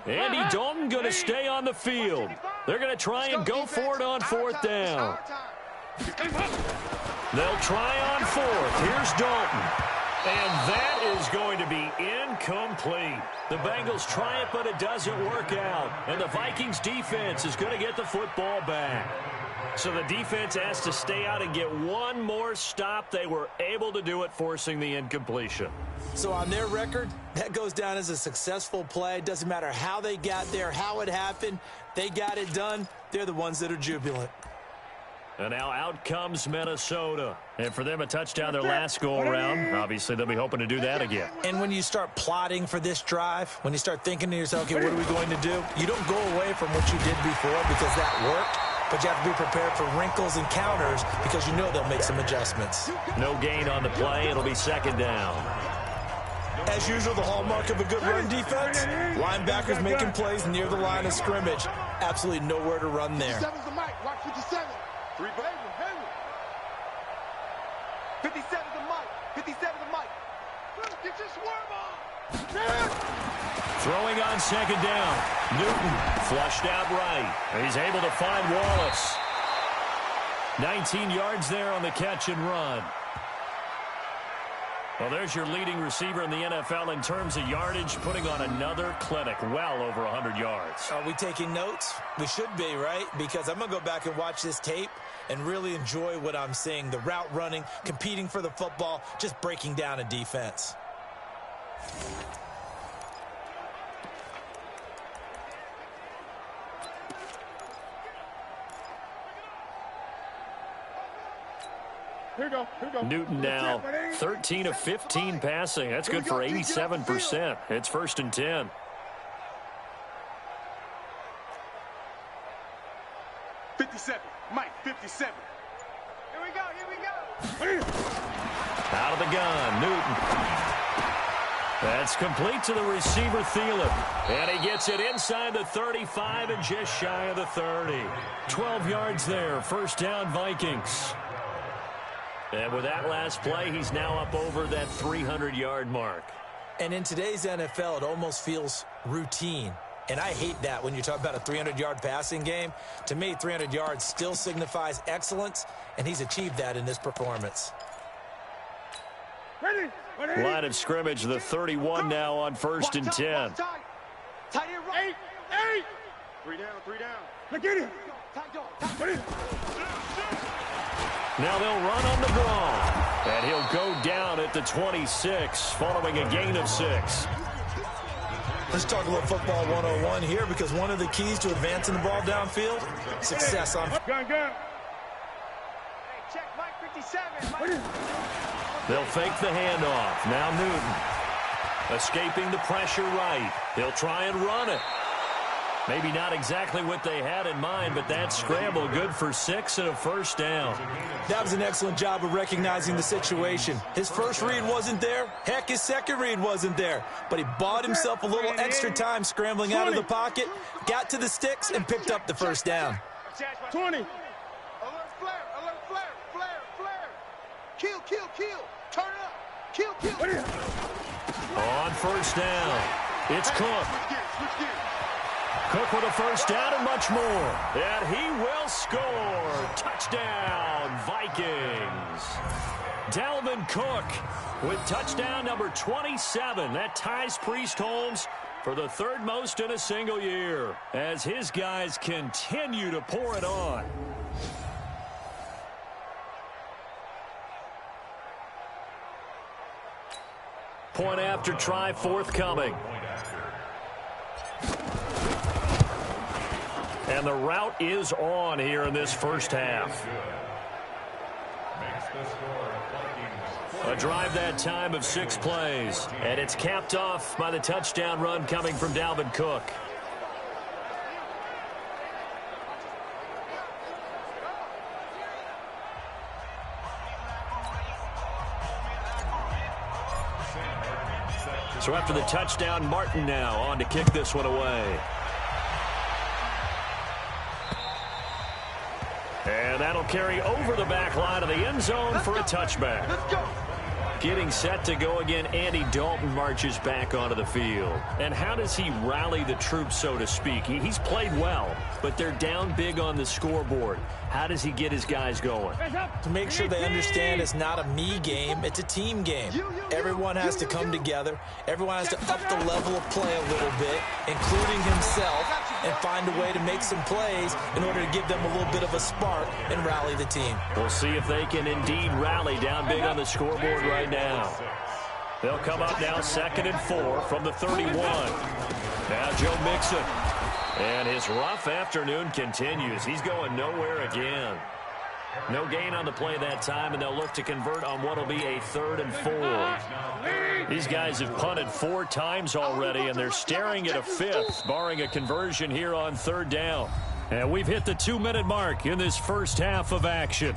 Andy Dalton going to stay on the field. They're going to try and go for it on 4th down. They'll try on 4th. Here's Dalton. And that is going to be incomplete. The Bengals try it, but it doesn't work out. And the Vikings defense is going to get the football back. So the defense has to stay out and get one more stop. They were able to do it, forcing the incompletion. So on their record, that goes down as a successful play. Doesn't matter how they got there, how it happened. They got it done. They're the ones that are jubilant. And now out comes Minnesota. And for them, a touchdown their last go-around. Obviously, they'll be hoping to do that again. And when you start plotting for this drive, when you start thinking to yourself, okay, what are we going to do? You don't go away from what you did before because that worked. But you have to be prepared for wrinkles and counters because you know they'll make some adjustments. No gain on the play. It'll be 2nd down. As usual, the hallmark of a good run defense, linebackers making plays near the line of scrimmage. Absolutely nowhere to run there. 57 to Mike. 57 to Mike. Get your swerve on. Throwing on second down. Newton flushed out right. He's able to find Wallace. 19 yards there on the catch and run. Well, there's your leading receiver in the NFL in terms of yardage, putting on another clinic, well over 100 yards. Are we taking notes? We should be, right? Because I'm going to go back and watch this tape and really enjoy what I'm seeing. The route running, competing for the football, just breaking down a defense. Here we go. Newton now 13 of 15 passing. That's good for 87%. It's 1st and 10. Mike, 57. Here we go. Out of the gun, Newton. That's complete to the receiver, Thielen. And he gets it inside the 35 and just shy of the 30. 12 yards there, 1st down Vikings. And with that last play, he's now up over that 300-yard mark. And in today's NFL, it almost feels routine. And I hate that when you talk about a 300-yard passing game. To me, 300 yards still signifies excellence, and he's achieved that in this performance. Line of scrimmage, the 31 now on 1st and 10. Tight end right. 8. 3 down. Look at him. Now they'll run on the draw. And he'll go down at the 26 following a gain of 6. Let's talk a little football 101 here, because one of the keys to advancing the ball downfield, success on. Gun. Hey, check Mike 57. They'll fake the handoff. Now Newton escaping the pressure right. They'll try and run it. Maybe not exactly what they had in mind, but that scramble good for 6 and a 1st down. That was an excellent job of recognizing the situation. His first read wasn't there. Heck, his second read wasn't there. But he bought himself a little extra time scrambling out of the pocket, got to the sticks, and picked up the 1st down. 20. Alert flare. Kill. Turn it up. Kill. On 1st down, it's Cook. Switch gears. Cook with a 1st down and much more. And he will score. Touchdown, Vikings. Dalvin Cook with touchdown number 27. That ties Priest Holmes for the 3rd most in a single year, as his guys continue to pour it on. Point after try forthcoming. And the route is on here in this 1st half. A drive that time of 6 plays. And it's capped off by the touchdown run coming from Dalvin Cook. So after the touchdown, Martin now on to kick this one away. And that'll carry over the back line of the end zone for a touchback. Let's go. Getting set to go again, Andy Dalton marches back onto the field. And how does he rally the troops, so to speak? He's played well, but they're down big on the scoreboard. How does he get his guys going? To make sure they understand it's not a me game, it's a team game. Everyone has to come together. Everyone has to up the level of play a little bit, including himself, and find a way to make some plays in order to give them a little bit of a spark and rally the team. We'll see if they can indeed rally down big on the scoreboard right now. They'll come up now 2nd and 4 from the 31. Now Joe Mixon. And his rough afternoon continues. He's going nowhere again. No gain on the play that time, and they'll look to convert on what will be a 3rd and 4. These guys have punted 4 times already, and they're staring at a 5th, barring a conversion here on 3rd down. And we've hit the 2-minute mark in this 1st half of action.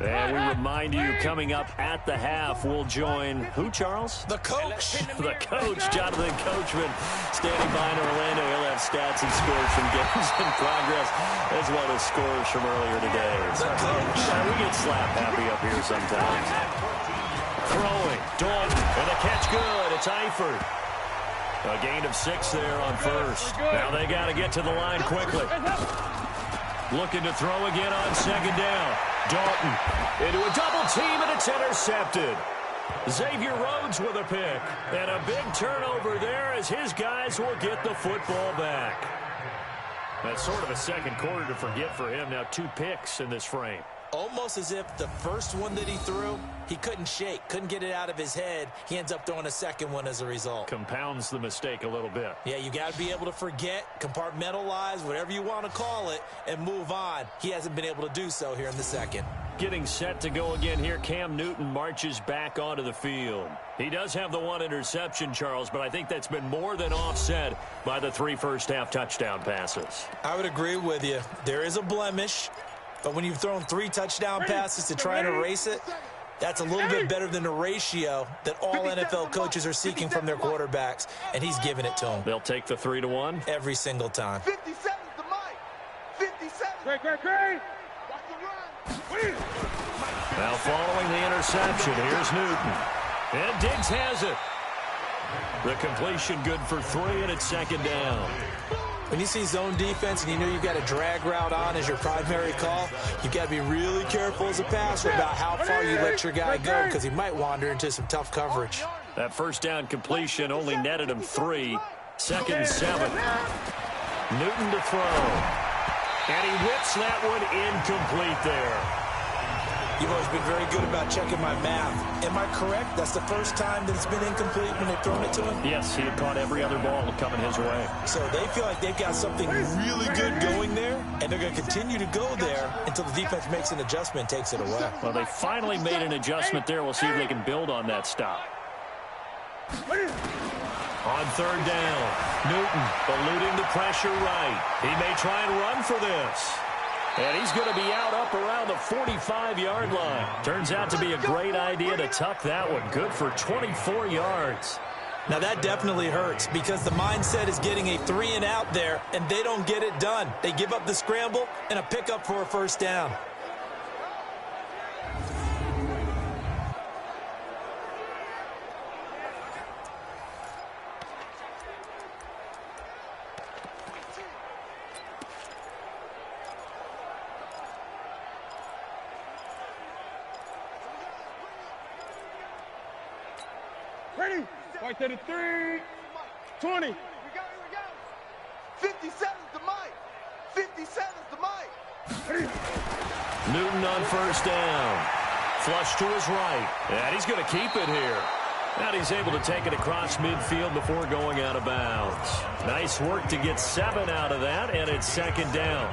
And we remind you, coming up at the half, we'll join who, Charles? The coach. The coach, Jonathan Coachman, standing by in Orlando. He'll have stats and scores from games in progress, as well as scores from earlier today. The coach. We get slap happy up here sometimes. Throwing, Dalton, and the catch good. It's Eifert. A gain of 6 there on first. Now they got to get to the line quickly. Looking to throw again on second down. Dalton into a double team, and it's intercepted. Xavier Rhodes with a pick. And a big turnover there as his guys will get the football back. That's sort of a second quarter to forget for him. Now 2 picks in this frame. Almost as if the first one that he threw, he couldn't shake, couldn't get it out of his head. He ends up throwing a second one as a result. Compounds the mistake a little bit. Yeah, you got to be able to forget, compartmentalize, whatever you want to call it, and move on. He hasn't been able to do so here in the second. Getting set to go again here, Cam Newton marches back onto the field. He does have the 1 interception, Charles, but I think that's been more than offset by the 3 first-half touchdown passes. I would agree with you. There is a blemish. But when you've thrown 3 touchdown passes to try and erase it, that's a little bit better than the ratio that all NFL coaches are seeking from their quarterbacks, and he's giving it to them. They'll take the 3-1 every single time. 57's the mic. 57. Great. Watch the run. Now following the interception, here's Newton. And Diggs has it. The completion good for 3, and it's second down. When you see zone defense and you know you've got a drag route on as your primary call, you've got to be really careful as a passer about how far you let your guy go because he might wander into some tough coverage. That first down completion only netted him 3. Second 7. Newton to throw. And he whips that one incomplete there. You've always been very good about checking my math. Am I correct? That's the first time that it's been incomplete when they've thrown it to him? Yes, he had caught every other ball coming his way. So they feel like they've got something really good going there, and they're going to continue to go there until the defense makes an adjustment and takes it away. Well, they finally made an adjustment there. We'll see if they can build on that stop. On third down, Newton eluding the pressure right. He may try and run for this. And he's going to be out up around the 45-yard line. Turns out to be a great idea to tuck that one. Good for 24 yards. Now that definitely hurts because the mindset is getting a 3-and-out there, and they don't get it done. They give up the scramble and a pickup for a first down. Ready? Right to the 3. 20. Here we go. 57's the mic. 57's the mic. Newton on first down. Flush to his right. And he's going to keep it here. And he's able to take it across midfield before going out of bounds. Nice work to get 7 out of that, and it's second down.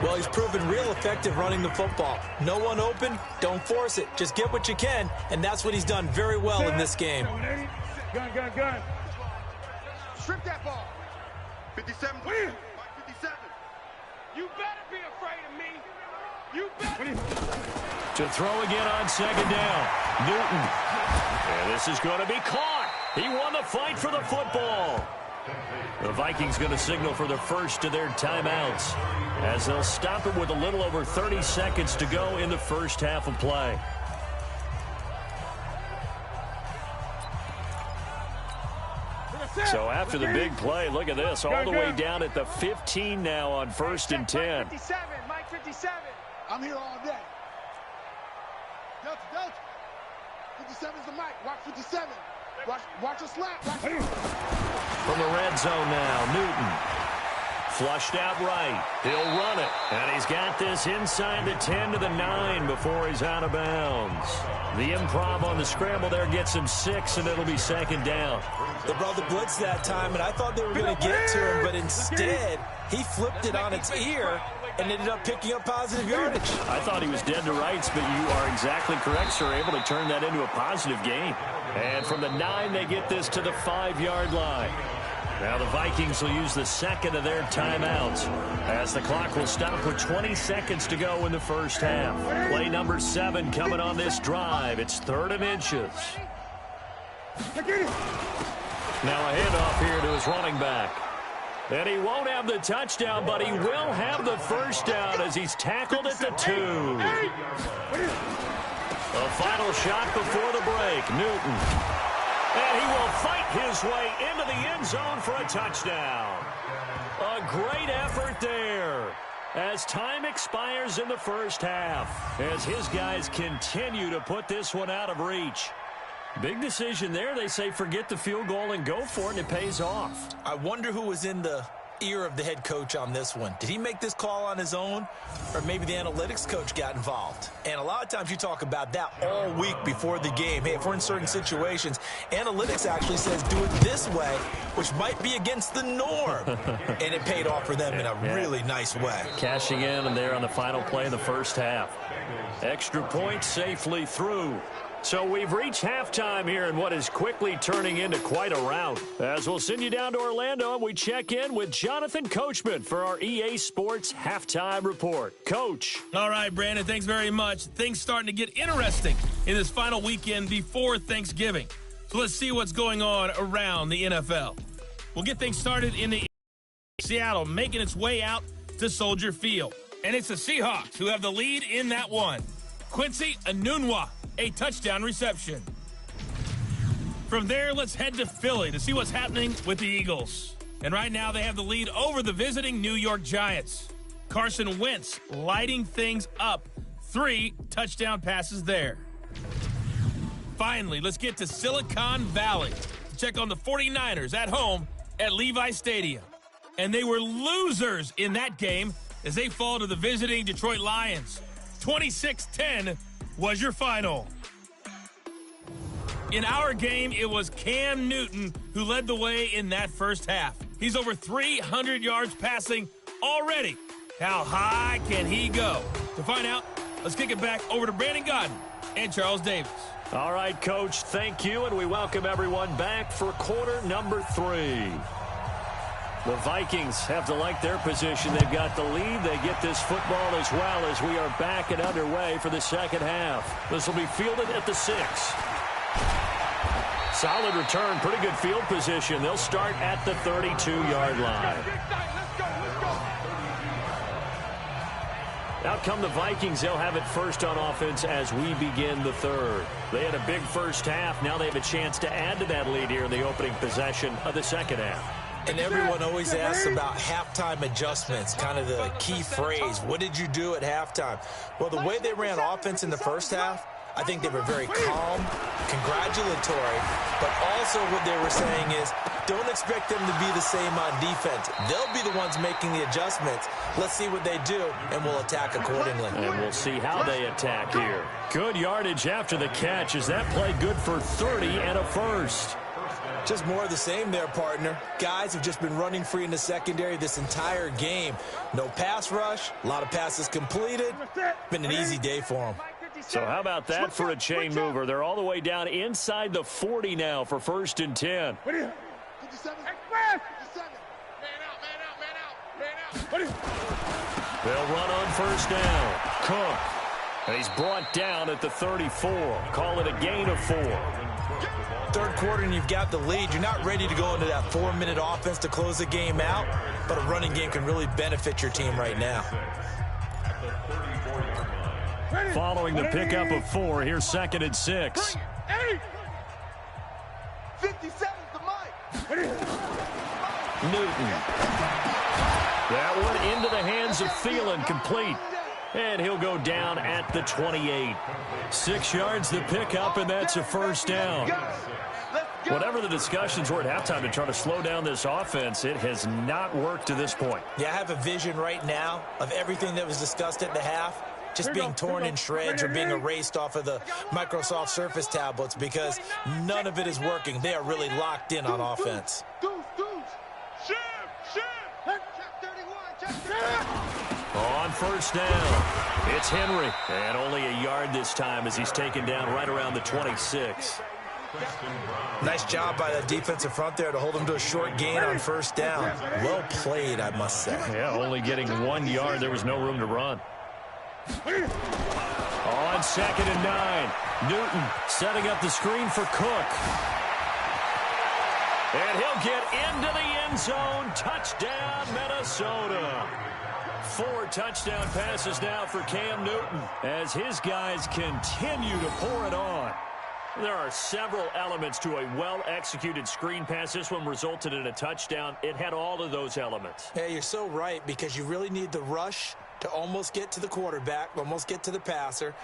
Well, he's proven real effective running the football. No one open, don't force it. Just get what you can, and that's what he's done very well in this game. Gun. Strip that ball. 57. 57. You better be afraid of me. You better. To throw again on second down. Newton. And this is going to be caught. He won the fight for the football. The Vikings going to signal for the first of their timeouts as they'll stop it with a little over 30 seconds to go in the first half of play. So after the big play, look at this, all the way down at the 15 now on first and 10. 57, Mike 57. I'm here all day. Delta. 57's the mic. Watch 57. Watch a slap. From the red zone now, Newton. Flushed out right. He'll run it. And he's got this inside the 10 to the 9 before he's out of bounds. The improv on the scramble there gets him 6, and it'll be second down. They brought the blitz that time, and I thought they were going to get to him, but instead, he flipped it on its ear and ended up picking up positive yardage. I thought he was dead to rights, but you are exactly correct, sir. Able to turn that into a positive gain. And from the 9, they get this to the 5-yard line. Now the Vikings will use the second of their timeouts as the clock will stop with 20 seconds to go in the first half. Play number 7 coming on this drive. It's 3rd and inches. Now a handoff here to his running back. And he won't have the touchdown, but he will have the first down as he's tackled at the 2. A final shot before the break. Newton. And he will fight his way into the end zone for a touchdown. A great effort there as time expires in the first half, as his guys continue to put this one out of reach. Big decision there. They say forget the field goal and go for it, and it pays off. I wonder who was in the ear of the head coach on this one. Did he make this call on his own, or maybe the analytics coach got involved? And a lot of times you talk about that all week before the game. Hey, if we're in certain situations, analytics actually says do it this way, which might be against the norm. And it paid off for them in a really nice way. Cashing in and there on the final play of the first half. Extra point safely through. So we've reached halftime here in what is quickly turning into quite a rout. As we'll send you down to Orlando, and we check in with Jonathan Coachman for our EA Sports Halftime Report. Coach. All right, Brandon, thanks very much. Things starting to get interesting in this final weekend before Thanksgiving. So let's see what's going on around the NFL. We'll get things started in the Seattle, making its way out to Soldier Field. And it's the Seahawks who have the lead in that one. Quincy Enunwa, a touchdown reception. From there, let's head to Philly to see what's happening with the Eagles. And right now, they have the lead over the visiting New York Giants. Carson Wentz lighting things up. 3 touchdown passes there. Finally, let's get to Silicon Valley to check on the 49ers at home at Levi Stadium. And they were losers in that game as they fall to the visiting Detroit Lions. 26-10 was your final. In our game, it was Cam Newton who led the way in that first half. He's over 300 yards passing already. How high can he go? To find out, let's kick it back over to Brandon Godden and Charles Davis. All right, Coach, thank you, and we welcome everyone back for quarter number 3. The Vikings have to like their position. They've got the lead. They get this football as well as we are back and underway for the second half. This will be fielded at the 6. Solid return, pretty good field position. They'll start at the 32-yard line. Out come the Vikings. They'll have it first on offense as we begin the third. They had a big first half. Now they have a chance to add to that lead here in the opening possession of the second half. And everyone always asks about halftime adjustments, kind of the key phrase. What did you do at halftime? Well, the way they ran offense in the first half, I think they were very calm, congratulatory, but also what they were saying is don't expect them to be the same on defense. They'll be the ones making the adjustments. Let's see what they do, and we'll attack accordingly. And we'll see how they attack here. Good yardage after the catch. Is that play good for 30 and a first? Just more of the same there, partner. Guys have just been running free in the secondary this entire game. No pass rush, a lot of passes completed. Been an easy day for them. So how about that for a chain mover? They're all the way down inside the 40 now for 1st and 10. They'll run on first down. Cook. And he's brought down at the 34. Call it a gain of 4. Third quarter and you've got the lead. You're not ready to go into that 4-minute offense to close the game out, but a running game can really benefit your team right now. Following the pickup of 4, here's 2nd and 6. 57 to Mike. Newton. That one into the hands of Thielen, complete. And he'll go down at the 28. 6 yards the pickup, and that's a first down. Whatever the discussions were at halftime to try to slow down this offense, it has not worked to this point. Yeah, I have a vision right now of everything that was discussed at the half just being torn in shreds or being erased off of the Microsoft Surface tablets because none of it is working. They are really locked in on offense. On first down, it's Henry. And only a yard this time as he's taken down right around the 26. Nice job by the defensive front there to hold him to a short gain on first down. Well played, I must say. Yeah, only getting 1 yard. There was no room to run. On 2nd and 9. Newton setting up the screen for Cook. And he'll get into the end zone. Touchdown, Minnesota. 4 touchdown passes now for Cam Newton as his guys continue to pour it on. There are several elements to a well-executed screen pass. This one resulted in a touchdown. It had all of those elements. Yeah, you're so right, because you really need the rush to almost get to the quarterback, almost get to the passer.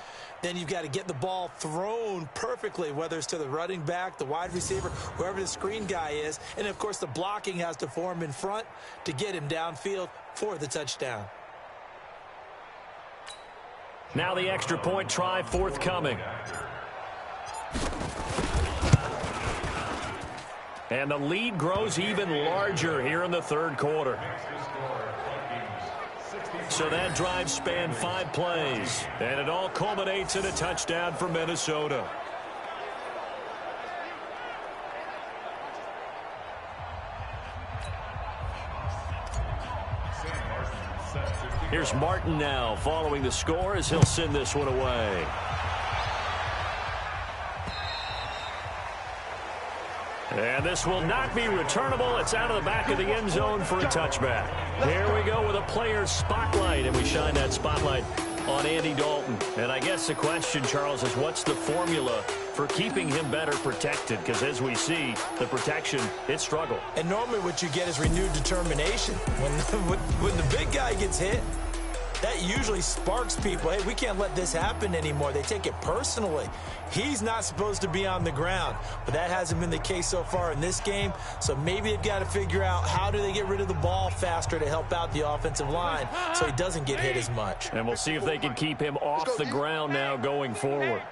Then you've got to get the ball thrown perfectly, whether it's to the running back, the wide receiver, whoever the screen guy is. And, of course, the blocking has to form in front to get him downfield for the touchdown. Now the extra point try forthcoming. And the lead grows even larger here in the third quarter. So that drive spanned 5 plays, and it all culminates in a touchdown for Minnesota. Here's Martin now following the score as he'll send this one away. And this will not be returnable. It's out of the back of the end zone for a touchback. Here we go with a player's spotlight, and we shine that spotlight on Andy Dalton. And I guess the question, Charles, is what's the formula for keeping him better protected? Because as we see, the protection, it struggled. And normally what you get is renewed determination. When the big guy gets hit, that usually sparks people. Hey, we can't let this happen anymore. They take it personally. He's not supposed to be on the ground, but that hasn't been the case so far in this game. So maybe they've got to figure out how do they get rid of the ball faster to help out the offensive line so he doesn't get hit as much. And we'll see if they can keep him off the ground now going forward.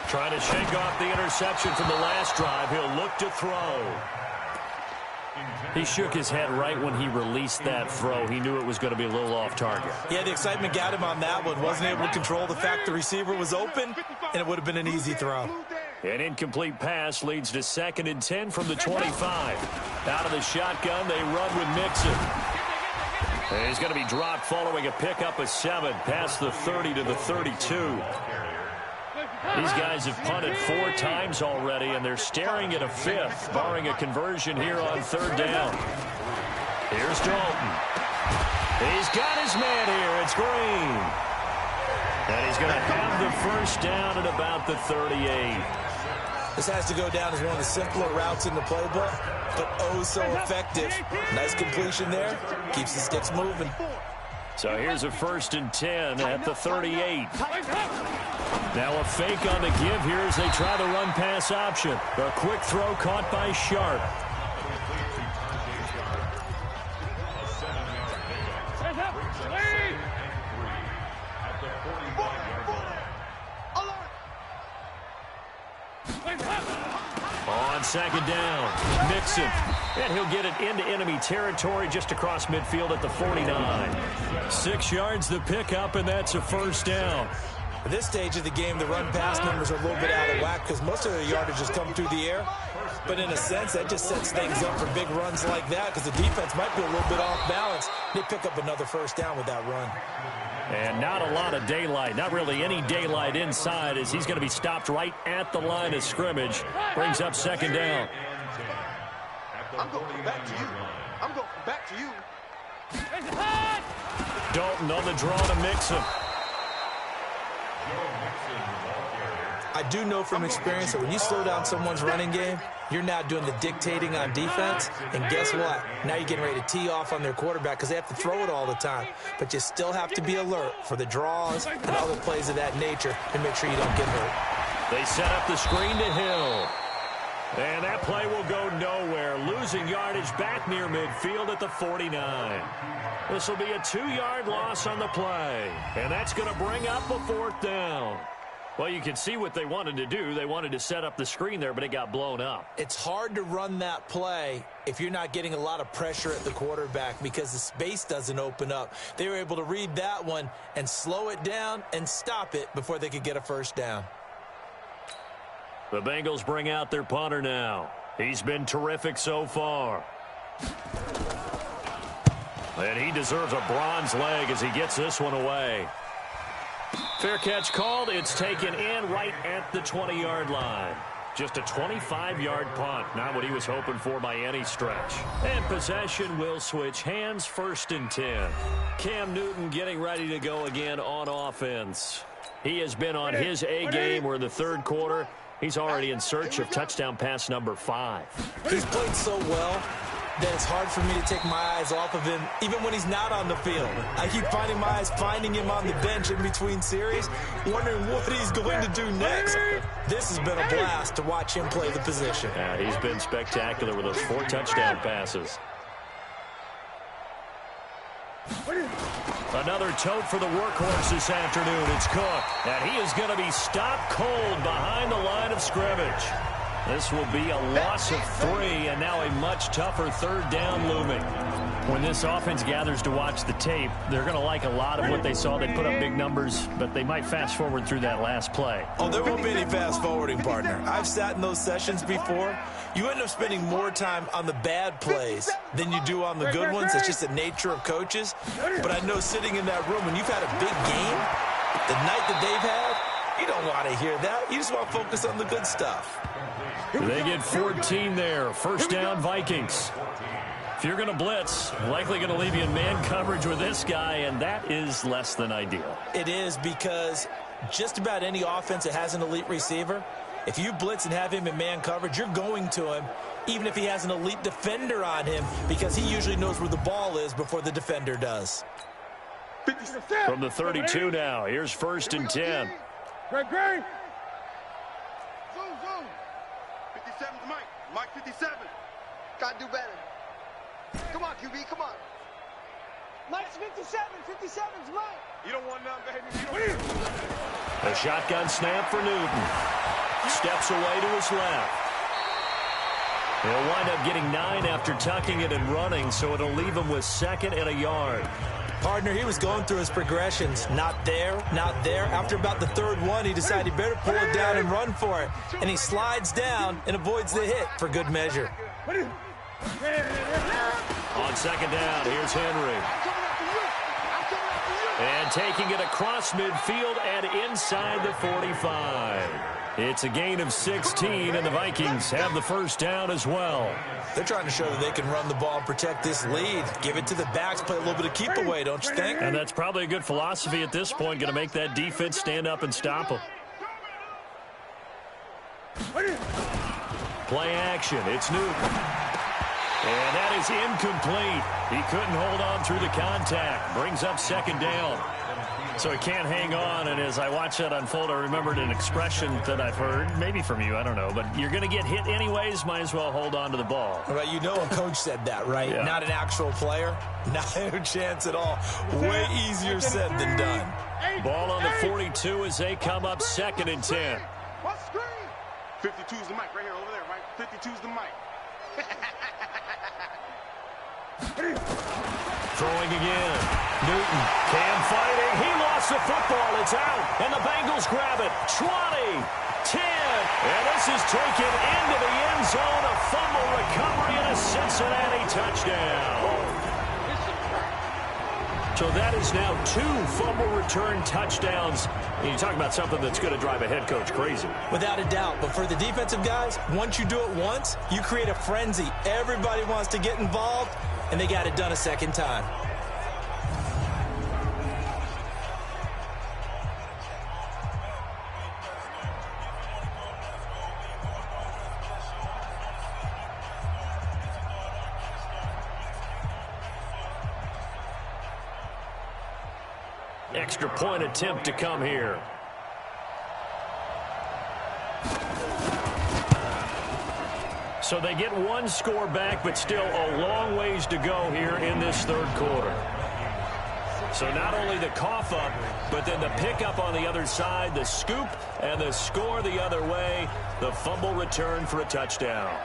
Trying to shake off the interception from the last drive. He'll look to throw. He shook his head right when he released that throw. He knew it was going to be a little off target. Yeah, the excitement got him on that one. Wasn't able to control the fact the receiver was open, and it would have been an easy throw. An incomplete pass leads to 2nd and 10 from the 25. Out of the shotgun, they run with Mixon. And he's going to be dropped following a pickup of 7 past the 30 to the 32. These guys have punted 4 times already, and they're staring at a 5th, barring a conversion here on 3rd down. Here's Dalton. He's got his man here. It's Green. And he's going to have the first down at about the 38. This has to go down as one of the simpler routes in the playbook, but oh so effective. Nice completion there. Keeps the sticks moving. So here's a 1st and 10 at the 38. Now a fake on the give here as they try the run-pass option. A quick throw caught by Sharp. On 2nd down, Mixon. And he'll get it into enemy territory just across midfield at the 49. 6 yards the pickup, and that's a 1st down. At this stage of the game, the run-pass numbers are a little bit out of whack because most of their yardage has come through the air. But in a sense, that just sets things up for big runs like that because the defense might be a little bit off balance. They pick up another 1st down with that run. And not a lot of daylight, not really any daylight inside as he's going to be stopped right at the line of scrimmage. Brings up 2nd down. I'm going back to you. I'm going back to you. Dalton on the draw to Mixon. I do know from experience that when you slow down someone's running game, you're now doing the dictating on defense. And guess what? Now you're getting ready to tee off on their quarterback because they have to throw it all the time. But you still have to be alert for the draws and other plays of that nature and make sure you don't get hurt. They set up the screen to Hill. And that play will go nowhere. Losing yardage back near midfield at the 49. This will be a 2-yard loss on the play. And that's going to bring up a 4th down. Well, you can see what they wanted to do. They wanted to set up the screen there, but it got blown up. It's hard to run that play if you're not getting a lot of pressure at the quarterback because the space doesn't open up. They were able to read that one and slow it down and stop it before they could get a 1st down. The Bengals bring out their punter now. He's been terrific so far. And he deserves a bronze leg as he gets this one away. Fair catch called. It's taken in right at the 20-yard line. Just a 25-yard punt. Not what he was hoping for by any stretch. And possession will switch hands, 1st and 10. Cam Newton getting ready to go again on offense. He has been on his A game. We're in the 3rd quarter. He's already in search of touchdown pass number 5. He's played so well that it's hard for me to take my eyes off of him, even when he's not on the field. I keep finding my eyes finding him on the bench in between series, wondering what he's going to do next. This has been a blast to watch him play the position. Yeah, he's been spectacular with those 4 touchdown passes. Another tote for the workhorse this afternoon. It's Cook, and he is going to be stopped cold behind the line of scrimmage. This will be a loss of 3, and now a much tougher 3rd down looming. When this offense gathers to watch the tape, they're going to like a lot of what they saw. They put up big numbers, but they might fast forward through that last play. Oh, there won't be any fast forwarding, partner. I've sat in those sessions before. You end up spending more time on the bad plays than you do on the good ones. It's just the nature of coaches. But I know sitting in that room, when you've had a big game, the night that they've had, you don't want to hear that. You just want to focus on the good stuff. They get 14 there. 1st down, Vikings. If you're going to blitz, likely going to leave you in man coverage with this guy, and that is less than ideal. It is, because just about any offense that has an elite receiver, if you blitz and have him in man coverage, you're going to him, even if he has an elite defender on him, because he usually knows where the ball is before the defender does. From the 32 now, here's 1st and 10. Great. Zoom. 57's Mike. Mike 57. Gotta do better. Come on, QB, come on. Mike's 57. 57's Mike. You don't want none, baby. A shotgun snap for Newton. Steps away to his left. He'll wind up getting 9 after tucking it and running, so it'll leave him with 2nd and a yard. Partner, he was going through his progressions. Not there, not there. After about the 3rd one, he decided he better pull it down and run for it. And he slides down and avoids the hit for good measure. On 2nd down, here's Henry. And taking it across midfield and inside the 45. It's a gain of 16, and the Vikings have the 1st down as well. They're trying to show that they can run the ball and protect this lead. Give it to the backs, play a little bit of keep away, don't you think? And that's probably a good philosophy at this point, going to make that defense stand up and stop them. Play action, it's Newton. And that is incomplete. He couldn't hold on through the contact. Brings up 2nd down. So he can't hang on, and as I watch that unfold, I remembered an expression that I've heard, maybe from you, I don't know, but you're going to get hit anyways, might as well hold on to the ball. Right, you know a coach said that, right? Yeah. Not an actual player. Not a chance at all. Way easier said than done. Ball on the 42 as they come up 2nd and 10. What screen? 52's the mic right here, over there, right? 52's the mic. Throwing again. Newton. Cam fighting. He lost the football. It's out. And the Bengals grab it. 20. 10. And this is taken into the end zone. A fumble recovery and a Cincinnati touchdown. So that is now 2 fumble return touchdowns. And you talk about something that's going to drive a head coach crazy. Without a doubt. But for the defensive guys, once you do it once, you create a frenzy. Everybody wants to get involved, and they got it done a 2nd time. Extra point attempt to come here. So they get 1 score back, but still a long ways to go here in this 3rd quarter. So not only the cough up, but then the pickup on the other side, the scoop, and the score the other way, the fumble return for a touchdown.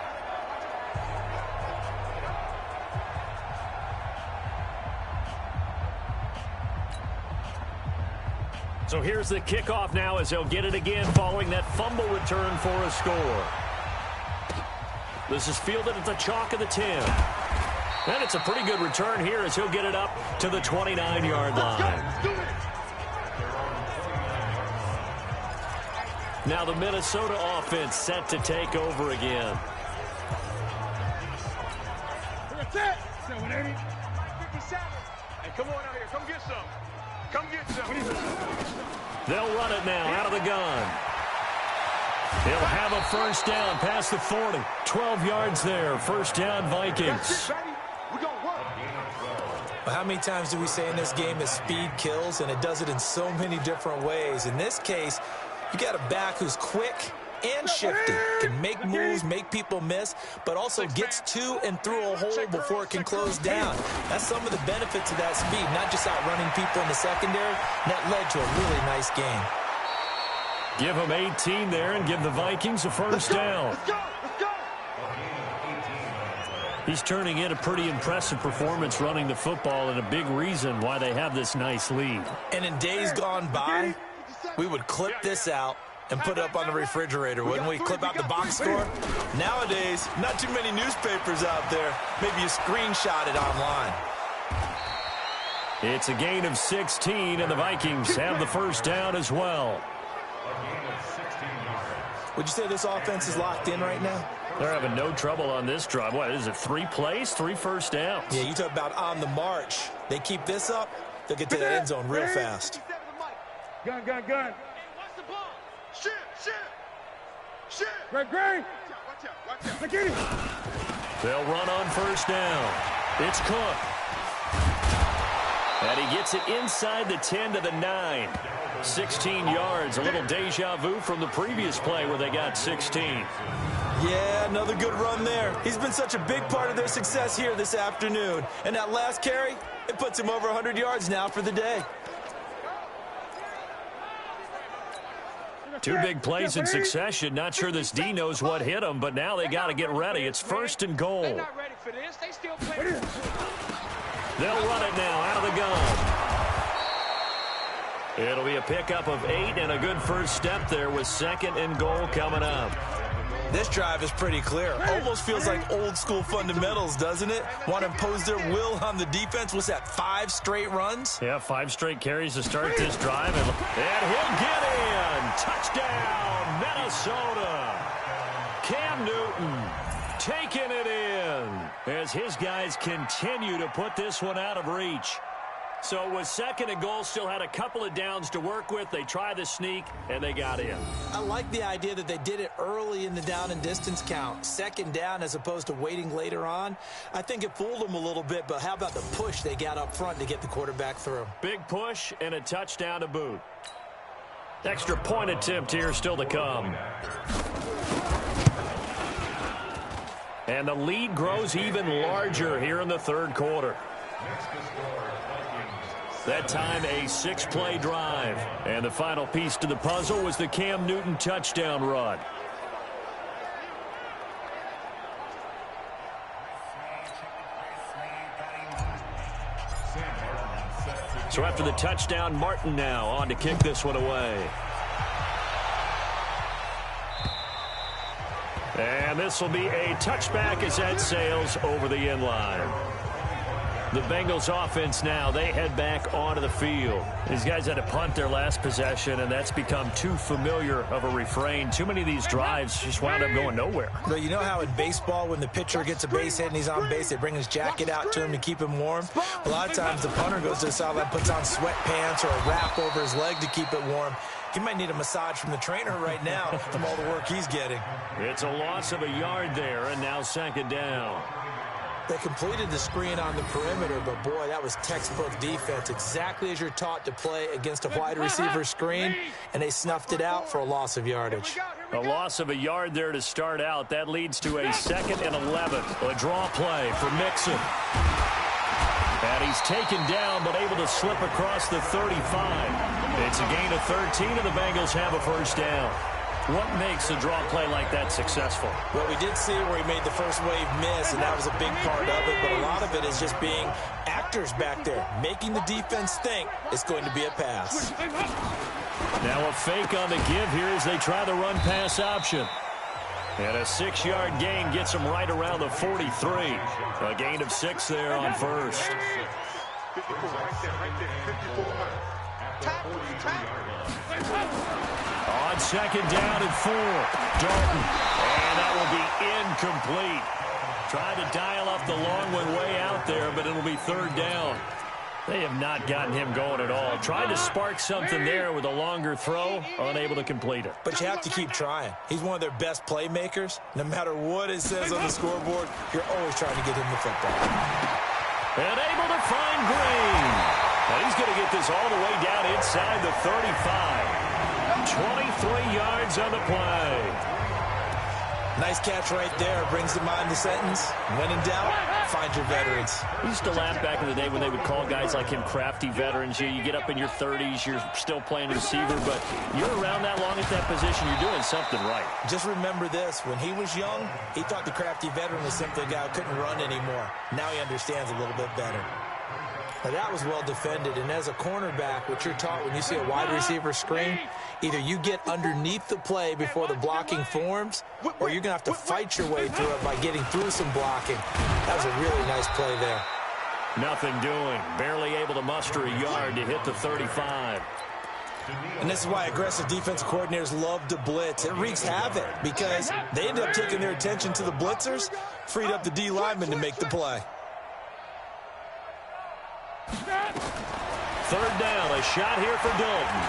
So So here's the kickoff now as they'll get it again following that fumble return for a score. This is fielded at the chalk of the 10. And it's a pretty good return here as he'll get it up to the 29-yard line. Now the Minnesota offense set to take over again. Hey, come on out here. Come get some. Come get some. They'll run it now out of the gun. He'll have a first down past the 40. 12 yards there. First down, Vikings. Well, how many times do we say in this game that speed kills, and it does it in so many different ways? In this case, you got a back who's quick and shifty, can make moves, make people miss, but also gets to and through a hole before it can close down. That's some of the benefits of that speed, not just outrunning people in the secondary. And that led to a really nice game. Give him 18 there and give the Vikings a first down. Let's go. He's turning in a pretty impressive performance running the football, and a big reason why they have this nice lead. And in days gone by, we would clip this out and put it up on the refrigerator, wouldn't we? Clip out the box score. Nowadays, not too many newspapers out there. Maybe you screenshot it online. It's a gain of 16, and the Vikings have the first down as well. Would you say this offense is locked in right now? They're having no trouble on this drive. What is it, 3 plays, 3 first downs? Yeah, you talk about on the march. They keep this up, they'll get to the end zone real fast. Gun. Hey, watch the ball. Shit. Great. Watch out. Look at him. They'll run on first down. It's Cook. And he gets it inside the 10 to the 9. 16 yards, a little deja vu from the previous play where they got 16. Yeah, another good run there. He's been such a big part of their success here this afternoon. And that last carry, it puts him over 100 yards now for the day. 2 big plays in succession. Not sure this D knows what hit him, but now they got to get ready. It's first and goal. They're not ready for this. They still play. They'll run it now out of the gun. It'll be a pickup of 8 and a good first step there with second and goal coming up. This drive is pretty clear. Almost feels like old school fundamentals, doesn't it? Want to impose their will on the defense. What's that, 5 straight runs? Yeah, 5 straight carries to start this drive. And he'll get in. Touchdown, Minnesota. Cam Newton taking it in as his guys continue to put this one out of reach. So it was second and goal, still had a couple of downs to work with. They tried the sneak, and they got in. I like the idea that they did it early in the down and distance count. Second down as opposed to waiting later on. I think it fooled them a little bit, but how about the push they got up front to get the quarterback through? Big push and a touchdown to boot. Extra point attempt here still to come. And the lead grows even larger here in the third quarter. That time a 6-play drive. And the final piece to the puzzle was the Cam Newton touchdown run. So after the touchdown, Martin now on to kick this one away. And this will be a touchback as that sails over the end line. The Bengals offense now, they head back onto the field. These guys had to punt their last possession, and that's become too familiar of a refrain. Too many of these drives just wound up going nowhere. But you know how in baseball, when the pitcher gets a base hit and he's on base, they bring his jacket out to him to keep him warm? A lot of times the punter goes to the sideline, puts on sweatpants or a wrap over his leg to keep it warm. He might need a massage from the trainer right now from all the work he's getting. It's a loss of a yard there, and now second down. They completed the screen on the perimeter, but boy, that was textbook defense. Exactly as you're taught to play against a wide receiver screen, and they snuffed it out for a loss of yardage. A loss of a yard there to start out. That leads to a 2nd and 11. A draw play for Mixon. And he's taken down, but able to slip across the 35. It's a gain of 13, and the Bengals have a first down. What makes a draw play like that successful? Well, we did see where he made the first wave miss, and that was a big part of it. But a lot of it is just being actors back there, making the defense think it's going to be a pass. Now a fake on the give here as they try the run-pass option. And a 6-yard gain gets them right around the 43. A gain of 6 there on first. 54, right there, 54. On second down and 4. Dalton. And that will be incomplete. Trying to dial up the long one way out there, but it'll be third down. They have not gotten him going at all. Tried to spark something there with a longer throw, unable to complete it. But you have to keep trying. He's one of their best playmakers. No matter what it says on the scoreboard, you're always trying to get him the football. And able to find Green. And he's going to get this all the way down inside the 35. 23 yards on the play. Nice catch right there. Brings to mind the sentence, when in doubt, find your veterans. We used to laugh back in the day when they would call guys like him crafty veterans. You get up in your 30s, you're still playing receiver, but you're around that long at that position, you're doing something right. Just remember this. When he was young, he thought the crafty veteran was simply a guy who couldn't run anymore. Now he understands a little bit better. Now that was well defended, and as a cornerback, what you're taught when you see a wide receiver screen, either you get underneath the play before the blocking forms, or you're going to have to fight your way through it by getting through some blocking. That was a really nice play there. Nothing doing. Barely able to muster a yard to hit the 35. And this is why aggressive defensive coordinators love to blitz. It wreaks havoc because they end up taking their attention to the blitzers, freed up the D lineman to make the play. Third down, a shot here for Dalton.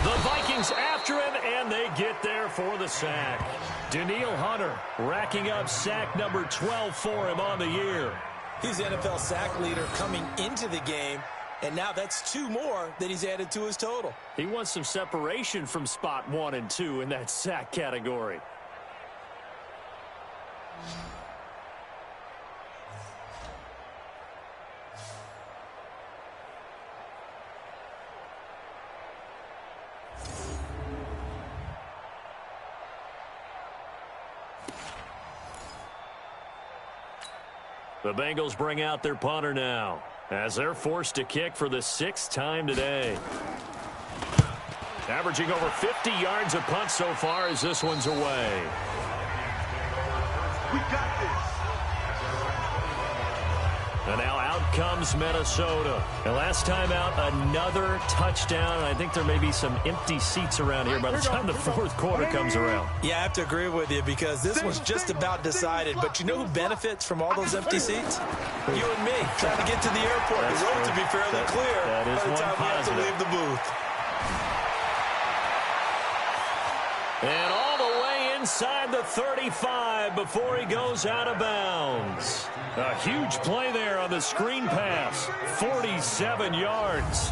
The Vikings after him, and they get there for the sack. Danielle Hunter racking up sack number 12 for him on the year. He's the NFL sack leader coming into the game, and now that's 2 more that he's added to his total. He wants some separation from spot 1 and 2 in that sack category. The Bengals bring out their punter now as they're forced to kick for the 6th time today. Averaging over 50 yards a punt so far as this one's away. We got this. And now out comes Minnesota. And last time out, another touchdown. And I think there may be some empty seats around here by the time the 4th quarter comes around. Yeah, I have to agree with you because this one's just about decided. But you know who benefits from all those empty seats? You and me, trying to get to the airport. That's the road true. to be fairly clear that is by the one time we have to positive. leave the booth. And all the way inside the 35 before he goes out of bounds. A huge play there on the screen pass. 47 yards.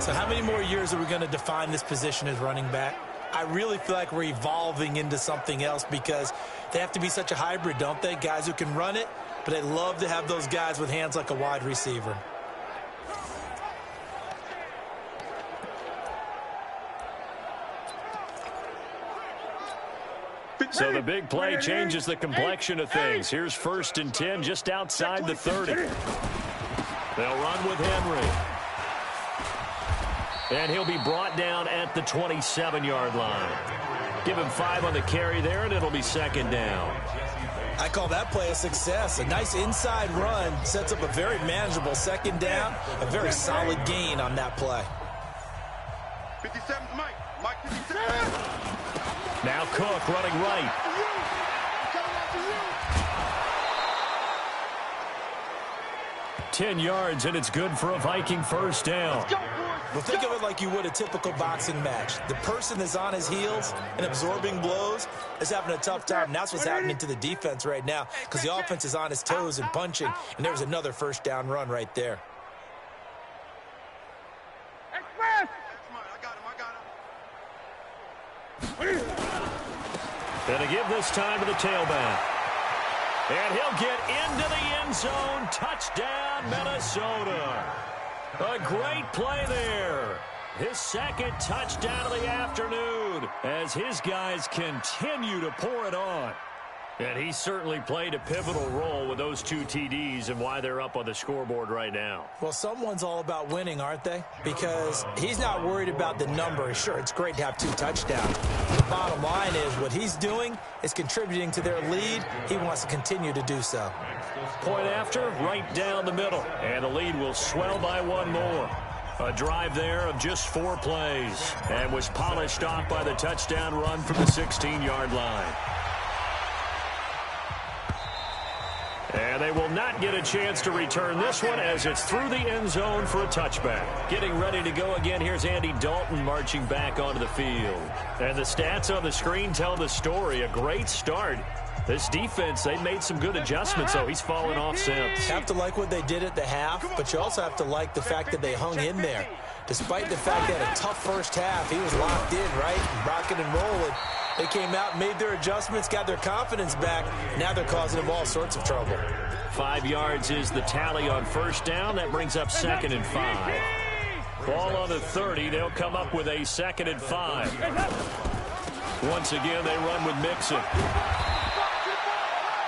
So how many more years are we going to define this position as running back? I really feel like we're evolving into something else because they have to be such a hybrid, don't they? Guys who can run it, but they love to have those guys with hands like a wide receiver. So the big play changes the complexion of things. Here's 1st and 10 just outside the 30. They'll run with Henry. And he'll be brought down at the 27-yard line. Give him 5 on the carry there, and it'll be 2nd down. I call that play a success. A nice inside run sets up a very manageable 2nd down. A very solid gain on that play. 57's Mike. Mike 57. Now Cook running right. 10 yards, and it's good for a Viking 1st down. Well, think of it like you would a typical boxing match. The person that's on his heels and absorbing blows is having a tough time. And that's what's happening to the defense right now because the offense is on his toes and punching, and there's another 1st down run right there. And to give this time to the tailback. And he'll get into the end zone. Touchdown, Minnesota. A great play there. His 2nd touchdown of the afternoon as his guys continue to pour it on. And he certainly played a pivotal role with those 2 TDs and why they're up on the scoreboard right now. Well, someone's all about winning, aren't they? Because he's not worried about the number. Sure, it's great to have 2 touchdowns. The bottom line is what he's doing is contributing to their lead. He wants to continue to do so. Point after, right down the middle. And the lead will swell by 1 more. A drive there of just 4 plays. And was polished off by the touchdown run from the 16-yard line. And they will not get a chance to return this one as it's through the end zone for a touchback. Getting ready to go again, here's Andy Dalton marching back onto the field. And the stats on the screen tell the story. A great start. This defense, they made some good adjustments, so he's fallen off since. You have to like what they did at the half, but you also have to like the fact that they hung in there. Despite the fact they had a tough first half, he was locked in, right? Rocking and rolling. They came out, made their adjustments, got their confidence back. Now they're causing them all sorts of trouble. 5 yards is the tally on first down. That brings up 2nd and 5. Ball on the 30. They'll come up with a 2nd and 5. Once again, they run with Mixon.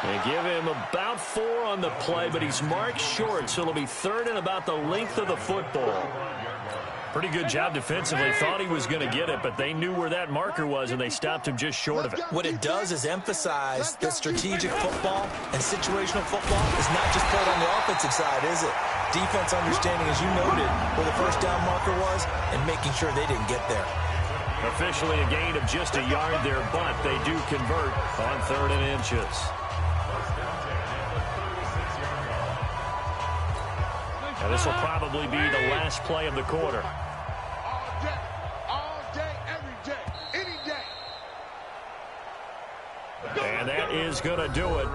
They give him about 4 on the play, but he's marked short, so it'll be 3rd and about the length of the football. Pretty good job defensively. Thought he was going to get it, but they knew where that marker was, and they stopped him just short of it. What it does is emphasize that strategic football and situational football is not just played on the offensive side, is it? Defense understanding, as you noted, where the first down marker was and making sure they didn't get there. Officially a gain of just a yard there, but they do convert on 3rd and inches. Now this will probably be the last play of the quarter. All day, every day, any day. And that is going to do it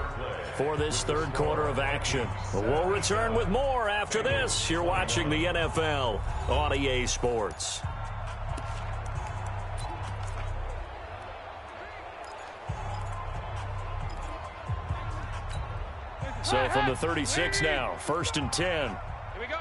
for this 3rd quarter of action. We'll return with more after this. You're watching the NFL on EA Sports. So from the 36 now, 1st and 10. Here we go.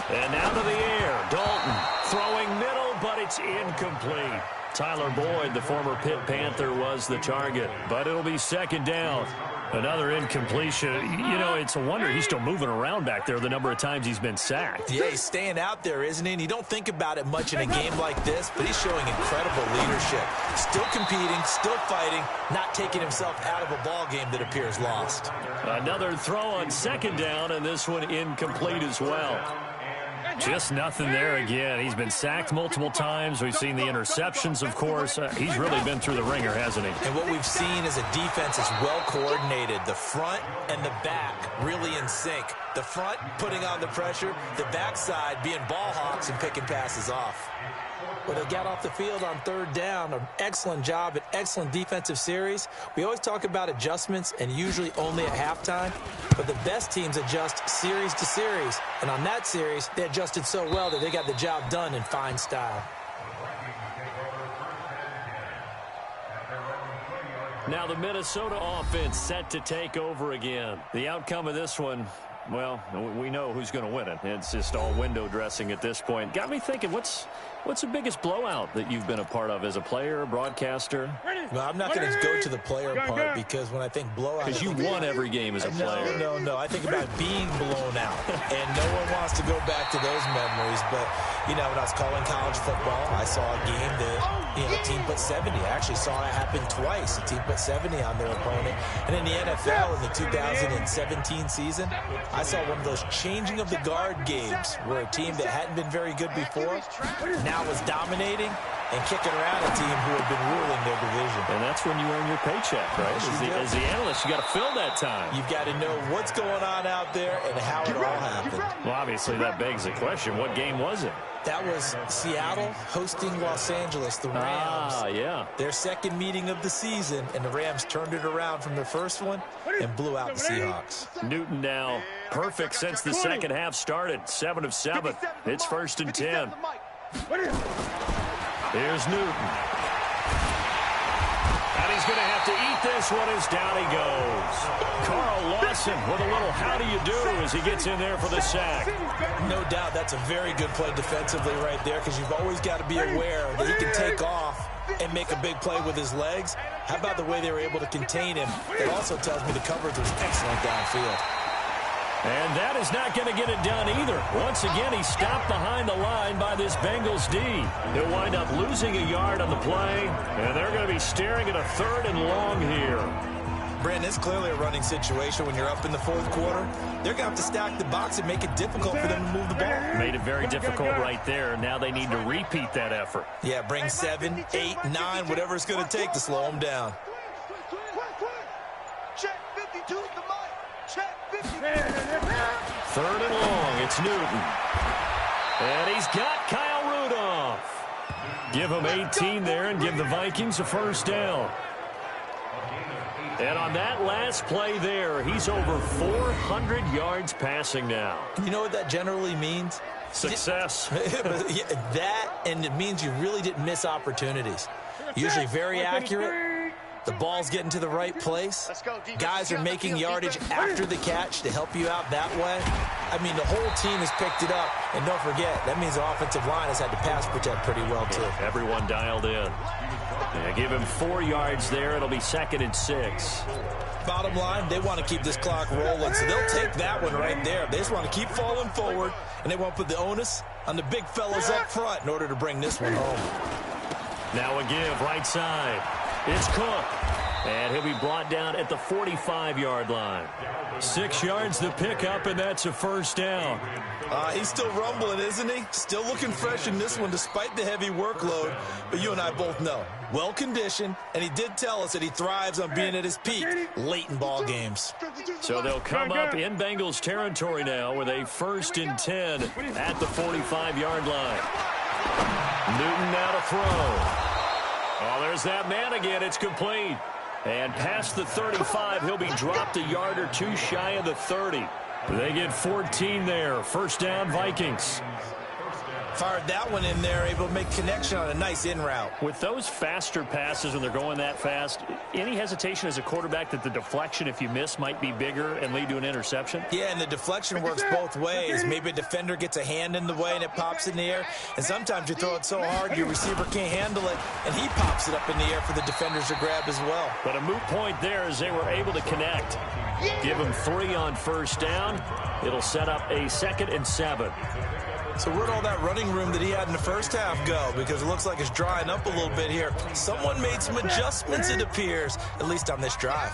And now to the air. Dalton throwing middle, but it's incomplete. Tyler Boyd, the former Pitt Panther, was the target, but it'll be 2nd down. Another incompletion. You know, it's a wonder he's still moving around back there the number of times he's been sacked. Yeah, he's staying out there, isn't he? And you don't think about it much in a game like this, but he's showing incredible leadership. Still competing, still fighting, not taking himself out of a ball game that appears lost. Another throw on 2nd down, and this one incomplete as well. Just nothing there again. He's been sacked multiple times. We've seen the interceptions, of course. He's really been through the ringer, hasn't he? And what we've seen is a defense that's well coordinated. The front and the back really in sync. The front putting on the pressure, the backside being ball hawks and picking passes off. Well, they got off the field on 3rd down. An excellent job, an excellent defensive series. We always talk about adjustments and usually only at halftime, but the best teams adjust series to series. And on that series, they adjusted so well that they got the job done in fine style. Now the Minnesota offense set to take over again. The outcome of this one, well, we know who's going to win it. It's just all window dressing at this point. Got me thinking, what's the biggest blowout that you've been a part of as a player, broadcaster? Well, I'm not going to go to the player part because when I think blowout... Because you won every game as a player. No. I think about being blown out. And no one wants to go back to those memories. But, you know, when I was calling college football, I saw a game that, you know, a team put 70. I actually saw it happen twice. A team put 70 on their opponent. And in the NFL in the 2017 season, I saw one of those changing of the guard games where a team that hadn't been very good before now was dominating and kicking around a team who had been ruling their division. And that's when you earn your paycheck, right? As the analyst, you got to fill that time. You've got to know what's going on out there and how it all happened. Well, obviously, that begs the question, what game was it? That was Seattle hosting Los Angeles, the Rams. Yeah. Their second meeting of the season, and the Rams turned it around from their first one and blew out the Seahawks. Newton now perfect since the second half started. 7 of 7. It's 1st and 10. Here's Newton. And he's going to have to eat this one as down he goes. Carl Lawson with a little how do you do as he gets in there for the sack. No doubt that's a very good play defensively right there, because you've always got to be aware that he can take off and make a big play with his legs. How about the way they were able to contain him? It also tells me the coverage was excellent downfield. And that is not going to get it done either. Once again, he's stopped behind the line by this Bengals D. He'll wind up losing a yard on the play, and they're going to be staring at a 3rd and long here. Brandon, it's clearly a running situation when you're up in the 4th quarter. They're going to have to stack the box and make it difficult for them to move the ball. Made it very difficult right there. Now they need to repeat that effort. Yeah, bring 7, 8, 9, whatever it's going to take to slow them down. Check 52 is the mic. Check 50. 3rd and long. It's Newton. And he's got Kyle Rudolph. Give him 18 there and give the Vikings a 1st down. And on that last play there, he's over 400 yards passing now. You know what that generally means? Success. That, and it means you really didn't miss opportunities. Usually very accurate. The ball's getting to the right place. Guys are making yardage after the catch to help you out that way. I mean, the whole team has picked it up. And don't forget, that means the offensive line has had to pass protect pretty well, too. Everyone dialed in. Yeah, give him 4 yards there. It'll be 2nd and 6. Bottom line, they want to keep this clock rolling, so they'll take that one right there. They just want to keep falling forward, and they want to put the onus on the big fellas up front in order to bring this one home. Now a give, right side. It's Cook, and he'll be brought down at the 45-yard line. 6 yards the pickup, and that's a 1st down. He's still rumbling, isn't he? Still looking fresh in this one despite the heavy workload. But you and I both know, well-conditioned, and he did tell us that he thrives on being at his peak late in ball games. So they'll come up in Bengals territory now with a 1st and 10 at the 45-yard line. Newton now to throw. Oh, there's that man again. It's complete. And past the 35, he'll be dropped a yard or 2 shy of the 30. They get 14 there. 1st down, Vikings. Fired that one in there, able to make connection on a nice in route. With those faster passes when they're going that fast, any hesitation as a quarterback that the deflection, if you miss, might be bigger and lead to an interception? Yeah, and the deflection works both ways. Maybe a defender gets a hand in the way and it pops in the air. And sometimes you throw it so hard your receiver can't handle it, and he pops it up in the air for the defenders to grab as well. But a moot point there as they were able to connect. Give him 3 on 1st down. It'll set up a 2nd and 7. So where'd all that running room that he had in the first half go? Because it looks like it's drying up a little bit here. Someone made some adjustments, it appears, at least on this drive.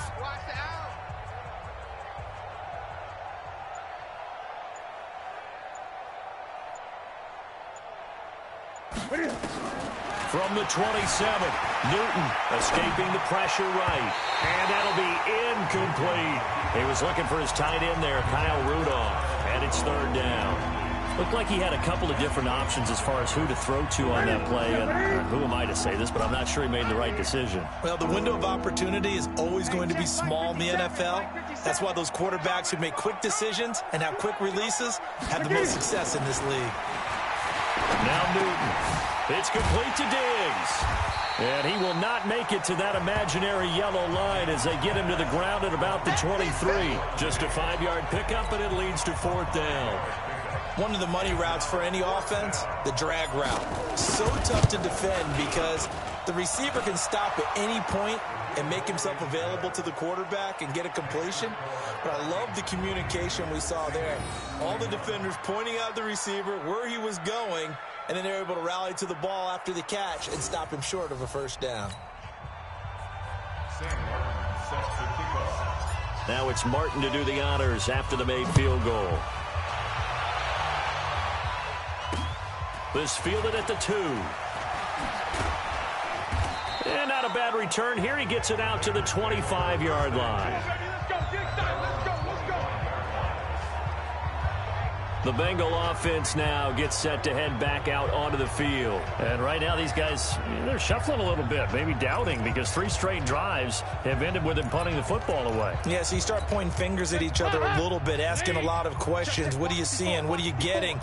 From the 27, Newton escaping the pressure right. And that'll be incomplete. He was looking for his tight end there, Kyle Rudolph. And it's 3rd down. Looked like he had a couple of different options as far as who to throw to on that play. And who am I to say this, but I'm not sure he made the right decision. Well, the window of opportunity is always going to be small in the NFL. That's why those quarterbacks who make quick decisions and have quick releases have the most success in this league. Now Newton. It's complete to Diggs. And he will not make it to that imaginary yellow line as they get him to the ground at about the 23. Just a 5-yard pickup, and it leads to 4th down. One of the money routes for any offense, the drag route. So tough to defend because the receiver can stop at any point and make himself available to the quarterback and get a completion. But I love the communication we saw there. All the defenders pointing out the receiver, where he was going, and then they're able to rally to the ball after the catch and stop him short of a 1st down. Now it's Martin to do the honors after the made field goal. This fielded at the 2. And not a bad return here. He gets it out to the 25-yard line. The Bengal offense now gets set to head back out onto the field. And right now these guys, they're shuffling a little bit, maybe doubting, because 3 straight drives have ended with them punting the football away. Yeah, so you start pointing fingers at each other a little bit, asking a lot of questions. What are you seeing? What are you getting?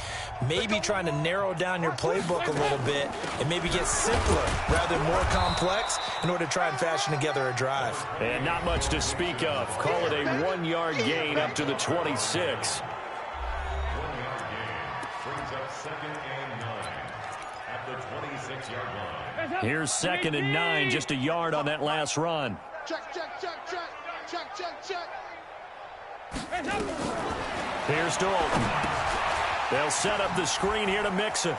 Maybe trying to narrow down your playbook a little bit and maybe get simpler rather than more complex in order to try and fashion together a drive. And not much to speak of. Call it a 1-yard gain up to the 26. Here's 2nd and 9, just a yard on that last run. Check. Here's Dalton. They'll set up the screen here to mix it.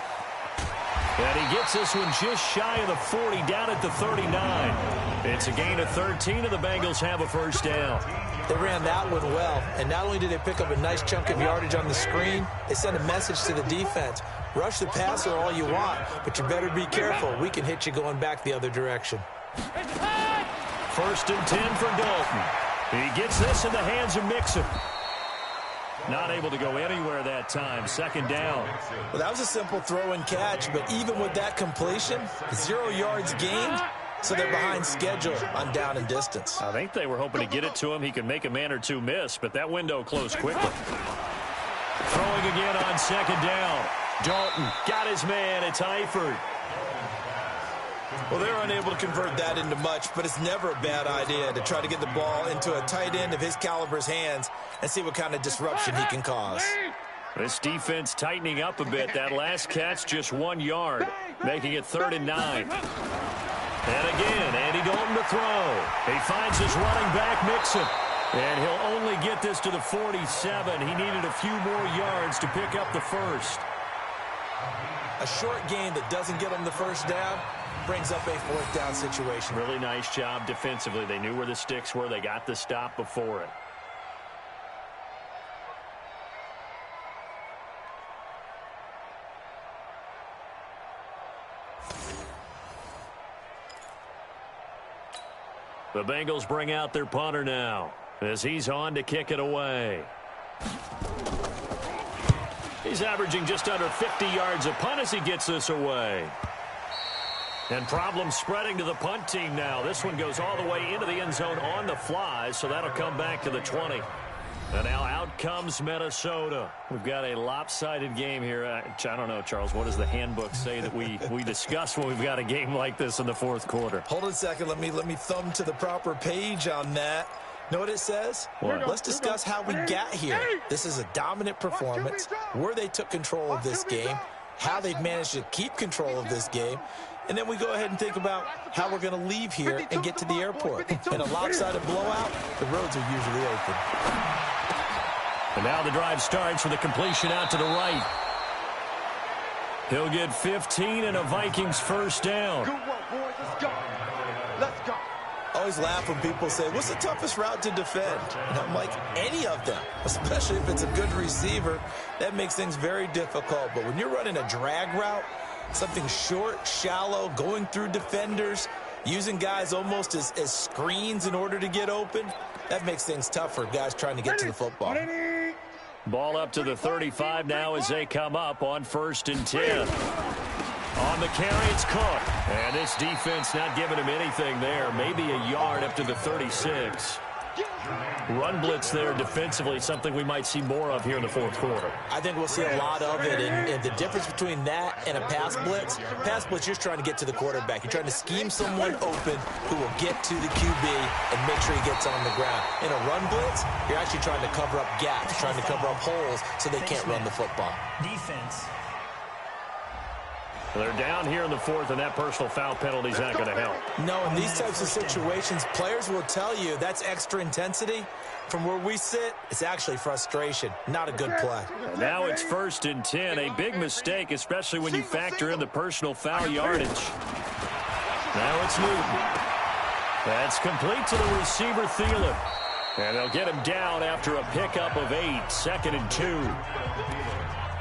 And he gets this one just shy of the 40, down at the 39. It's a gain of 13, and the Bengals have a first down. They ran that one well, and not only did they pick up a nice chunk of yardage on the screen, they sent a message to the defense. Rush the passer all you want, but you better be careful. We can hit you going back the other direction. 1st and 10 for Dalton. He gets this in the hands of Mixon. Not able to go anywhere that time. 2nd down. Well, that was a simple throw and catch, but even with that completion, 0 yards gained, so they're behind schedule on down and distance. I think they were hoping to get it to him. He could make a man or two miss, but that window closed quickly. Throwing again on 2nd down. Dalton got his man. It's Eifert. Well, they're unable to convert that into much, but it's never a bad idea to try to get the ball into a tight end of his caliber's hands and see what kind of disruption he can cause. This defense tightening up a bit. That last catch just 1 yard, making it 3rd and 9. And again, Andy Dalton to throw. He finds his running back, Mixon. And he'll only get this to the 47. He needed a few more yards to pick up the first. A short gain that doesn't get him the first down brings up a 4th down situation. Really nice job defensively. They knew where the sticks were. They got the stop before it. The Bengals bring out their punter now as he's on to kick it away. He's averaging just under 50 yards a punt as he gets this away. And problems spreading to the punt team now. This one goes all the way into the end zone on the fly, so that'll come back to the 20. And now out comes Minnesota. We've got a lopsided game here. I don't know, Charles, what does the handbook say that we discuss when we've got a game like this in the 4th quarter? Hold on a second. Let me thumb to the proper page on that. Know what it says? What? Let's discuss how we got here. This is a dominant performance, where they took control of this game, how they've managed to keep control of this game, and then we go ahead and think about how we're going to leave here and get to the airport. In a lopsided blowout, the roads are usually open. And now the drive starts with a completion out to the right. He'll get 15 and a Vikings first down. Good work, boys. Let's go. Let's go. I always laugh when people say, what's the toughest route to defend? And I'm like, any of them, especially if it's a good receiver. That makes things very difficult. But when you're running a drag route, something short, shallow, going through defenders, using guys almost as screens in order to get open, that makes things tough for guys trying to get to the football. Ball up to the 35 now as they come up on 1st and 10. On the carry, it's Cook. And this defense not giving him anything there. Maybe a yard up to the 36. Run blitz there defensively, something we might see more of here in the 4th quarter. I think we'll see a lot of it, and the difference between that and a pass blitz, you're just trying to get to the quarterback. You're trying to scheme someone open who will get to the QB and make sure he gets on the ground. In a run blitz, you're actually trying to cover up gaps, trying to cover up holes so they can't run the football. Defense. They're down here in the 4th, and that personal foul penalty is not going to help. No, in these types of situations, players will tell you that's extra intensity. From where we sit, it's actually frustration, not a good play. Now it's 1st and 10, a big mistake, especially when you factor in the personal foul yardage. Now it's Newton. That's complete to the receiver, Thielen. And they'll get him down after a pickup of 8, 2nd and 2.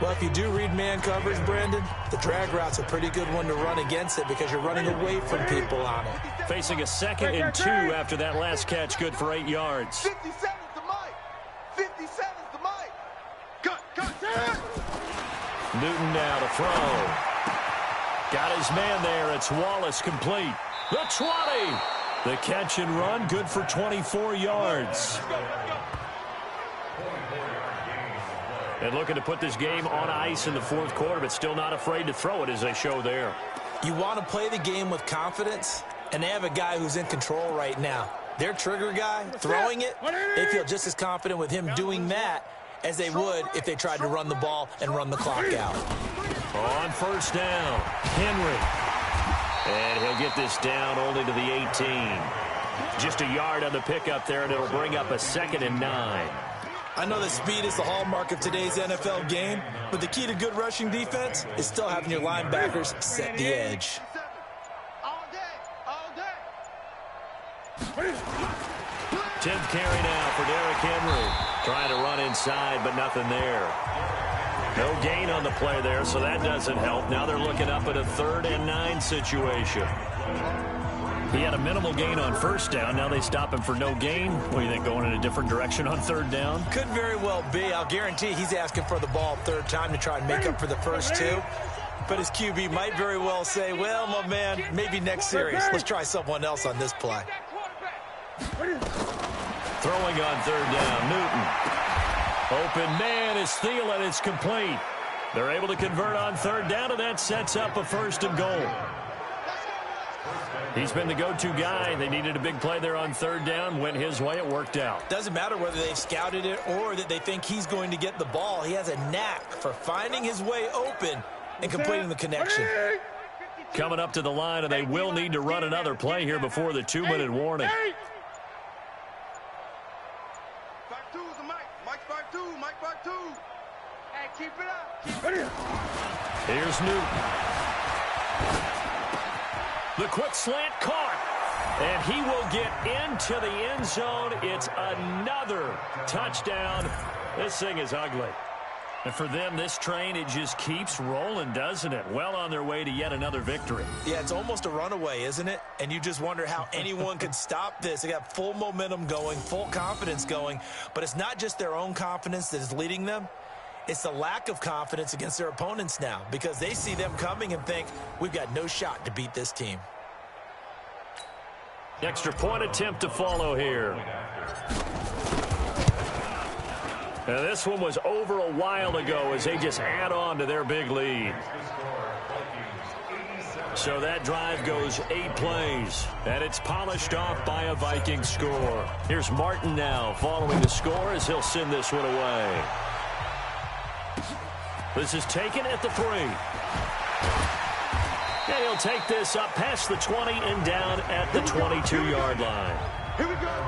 Well, if you do read man coverage, Brandon, the drag route's a pretty good one to run against it because you're running away from people on it. Facing a 2nd and 2 after that last catch, good for 8 yards. 50 seconds to Mike. 50 seconds to Mike. Cut. Newton now to throw. Got his man there. It's Wallace complete. The 20. The catch and run, good for 24 yards. And looking to put this game on ice in the fourth quarter, but still not afraid to throw it as they show there. You want to play the game with confidence, and they have a guy who's in control right now. Their trigger guy, throwing it, they feel just as confident with him doing that as they would if they tried to run the ball and run the clock out. On first down, Henry. And he'll get this down only to the 18. Just a yard on the pickup there, and it'll bring up a 2nd and 9. I know that speed is the hallmark of today's NFL game, but the key to good rushing defense is still having your linebackers set the edge. All day, all day. 10th carry now for Derrick Henry. Trying to run inside, but nothing there. No gain on the play there, so that doesn't help. Now they're looking up at a 3rd and 9 situation. He had a minimal gain on first down. Now they stop him for no gain. What do you think, going in a different direction on 3rd down? Could very well be. I'll guarantee he's asking for the ball 3rd time to try and make up for the first 2. But his QB might very well say, well, my man, maybe next series. Let's try someone else on this play. Throwing on 3rd down, Newton. Open man is Thielen. It's complete. They're able to convert on 3rd down, and that sets up a 1st and goal. He's been the go-to guy. They needed a big play there on 3rd down. Went his way. It worked out. Doesn't matter whether they've scouted it or that they think he's going to get the ball. He has a knack for finding his way open and completing the connection. Coming up to the line, and they will need to run another play here before the 2-minute warning. 5-2 is the Mike. Mike 5-2. Mike 5-2. Hey, keep it up. Keep it up. Here's Newton. The quick slant caught. And he will get into the end zone. It's another touchdown. This thing is ugly. And for them, this train, it just keeps rolling, doesn't it? Well on their way to yet another victory. Yeah, it's almost a runaway, isn't it? And you just wonder how anyone could stop this. They got full momentum going, full confidence going. But it's not just their own confidence that is leading them. It's the lack of confidence against their opponents now, because they see them coming and think, we've got no shot to beat this team. Extra point attempt to follow here. Now this one was over a while ago as they just add on to their big lead. So that drive goes 8 plays, and it's polished off by a Vikings score. Here's Martin now following the score as he'll send this one away. This is taken at the 3. And he'll take this up past the 20 and down at the 22-yard line. Here we go.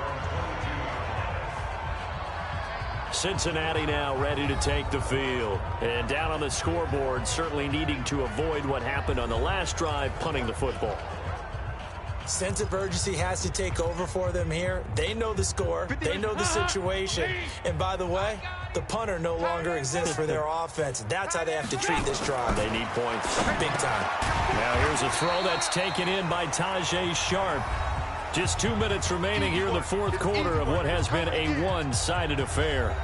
Cincinnati now ready to take the field. And down on the scoreboard, certainly needing to avoid what happened on the last drive, punting the football. Sense of urgency has to take over for them here. They know the score. They know the situation. And by the way, the punter no longer exists for their offense. That's how they have to treat this drive. They need points. Big time. Now here's a throw that's taken in by Tajay Sharp. Just 2 minutes remaining here in the fourth quarter of what has been a one-sided affair.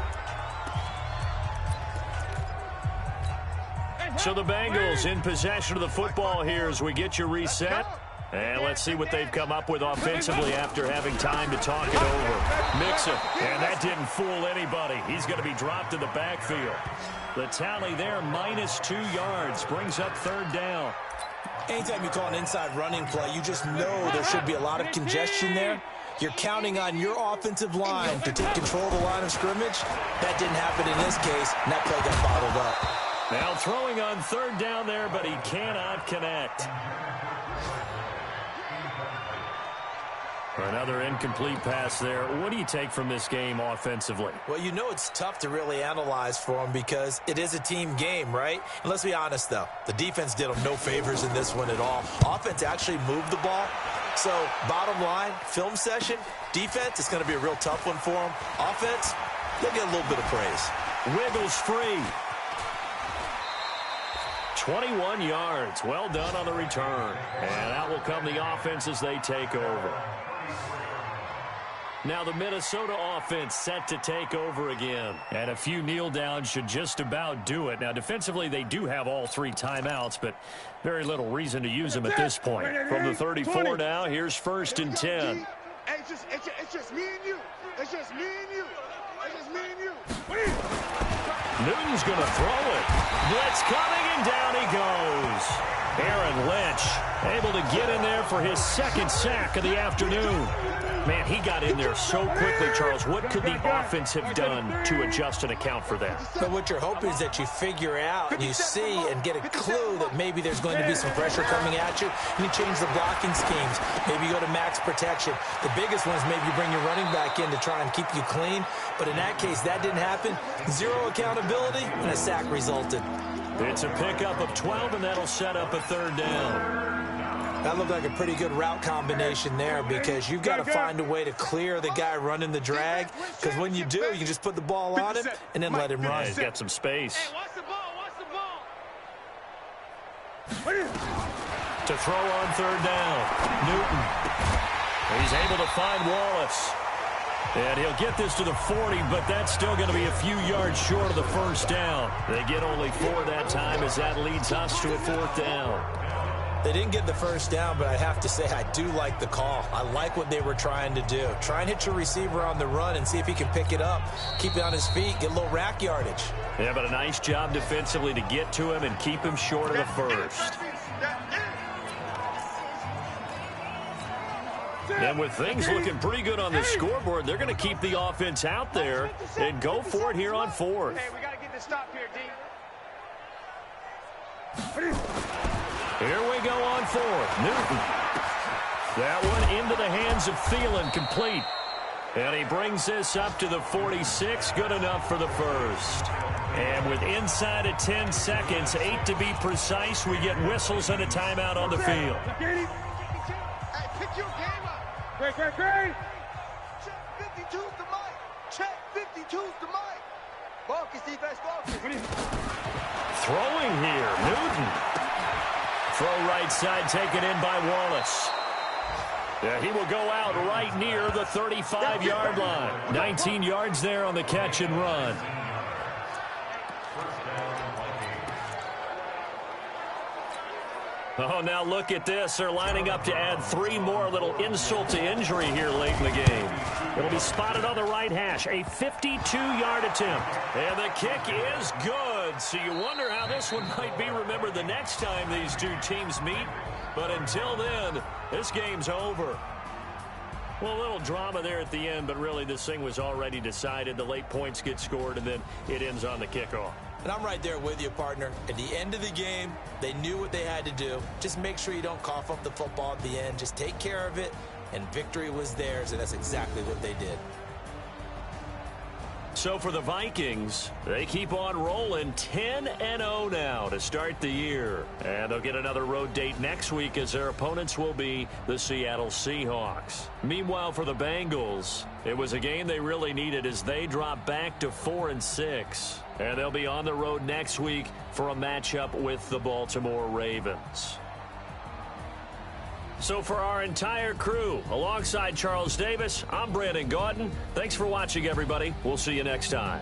So the Bengals in possession of the football here as we get you reset. And let's see what they've come up with offensively after having time to talk it over. Mixon, and that didn't fool anybody. He's going to be dropped in the backfield. The tally there, -2 yards, brings up 3rd down. Anytime you call an inside running play, you just know there should be a lot of congestion there. You're counting on your offensive line to take control of the line of scrimmage. That didn't happen in this case, and that play got bottled up. Now throwing on 3rd down there, but he cannot connect. Another incomplete pass there. What do you take from this game offensively? Well, you know it's tough to really analyze for them because it is a team game, right? And let's be honest, though. The defense did them no favors in this one at all. Offense actually moved the ball. So, bottom line, film session, defense, it's going to be a real tough one for them. Offense, they'll get a little bit of praise. Wiggles free. 21 yards. Well done on the return. And out will come the offense as they take over. Now the Minnesota offense set to take over again. And a few kneel downs should just about do it. Now defensively they do have all 3 timeouts, but very little reason to use them at this point. From the 34 now, here's 1st and 10. It's just me and you. It's just me and you. It's just me and you. Newton's going to throw it. Blitz coming, and down he goes. Aaron Lynch able to get in there for his 2nd sack of the afternoon. Man, he got in there so quickly, Charles. What could the offense have done to adjust and account for that? But what you're hoping is that you figure out and you see and get a clue that maybe there's going to be some pressure coming at you, and you change the blocking schemes. Maybe you go to max protection. The biggest one is maybe you bring your running back in to try and keep you clean. But in that case, that didn't happen. 0 accountability, and a sack resulted. It's a pickup of 12, and that'll set up a 3rd down. That looked like a pretty good route combination there, because you've got to find a way to clear the guy running the drag, because when you do, you can just put the ball on him and then let him run. Yeah, he's got some space. Hey, watch the ball. Watch the ball. To throw on 3rd down. Newton. He's able to find Wallace. And he'll get this to the 40, but that's still going to be a few yards short of the 1st down. They get only 4 that time, as that leads us to a 4th down. They didn't get the 1st down, but I have to say I do like the call. I like what they were trying to do. Try and hit your receiver on the run and see if he can pick it up, keep it on his feet, get a little rack yardage. Yeah, but a nice job defensively to get to him and keep him short of the 1st. And with things looking pretty good on the scoreboard, they're going to keep the offense out there and go for it here on 4th. Hey, we got to get this stop here, D. Here we go on 4th. Newton. That one into the hands of Thielen, complete. And he brings this up to the 46, good enough for the 1st. And with inside of 10 seconds, 8 to be precise, we get whistles and a timeout on the field. Hey, pick your game up. Great. Check 52's the mic. Check 52's the mic. Focus, defense, focus. Throwing here, Newton. Throw right side, taken in by Wallace. Yeah, he will go out right near the 35-yard line. 19 yards there on the catch and run. Oh, now look at this. They're lining up to add 3 more, little insult to injury here late in the game. It'll be spotted on the right hash. A 52-yard attempt. And the kick is good. So you wonder how this one might be remembered the next time these 2 teams meet. But until then, this game's over. Well, a little drama there at the end, but really this thing was already decided. The late points get scored, and then it ends on the kickoff. And I'm right there with you, partner. At the end of the game, they knew what they had to do. Just make sure you don't cough up the football at the end. Just take care of it, and victory was theirs, and that's exactly what they did. So for the Vikings, they keep on rolling 10-0 now to start the year. And they'll get another road date next week, as their opponents will be the Seattle Seahawks. Meanwhile, for the Bengals, it was a game they really needed, as they drop back to 4-6. And they'll be on the road next week for a matchup with the Baltimore Ravens. So for our entire crew, alongside Charles Davis, I'm Brandon Gaudin. Thanks for watching, everybody. We'll see you next time.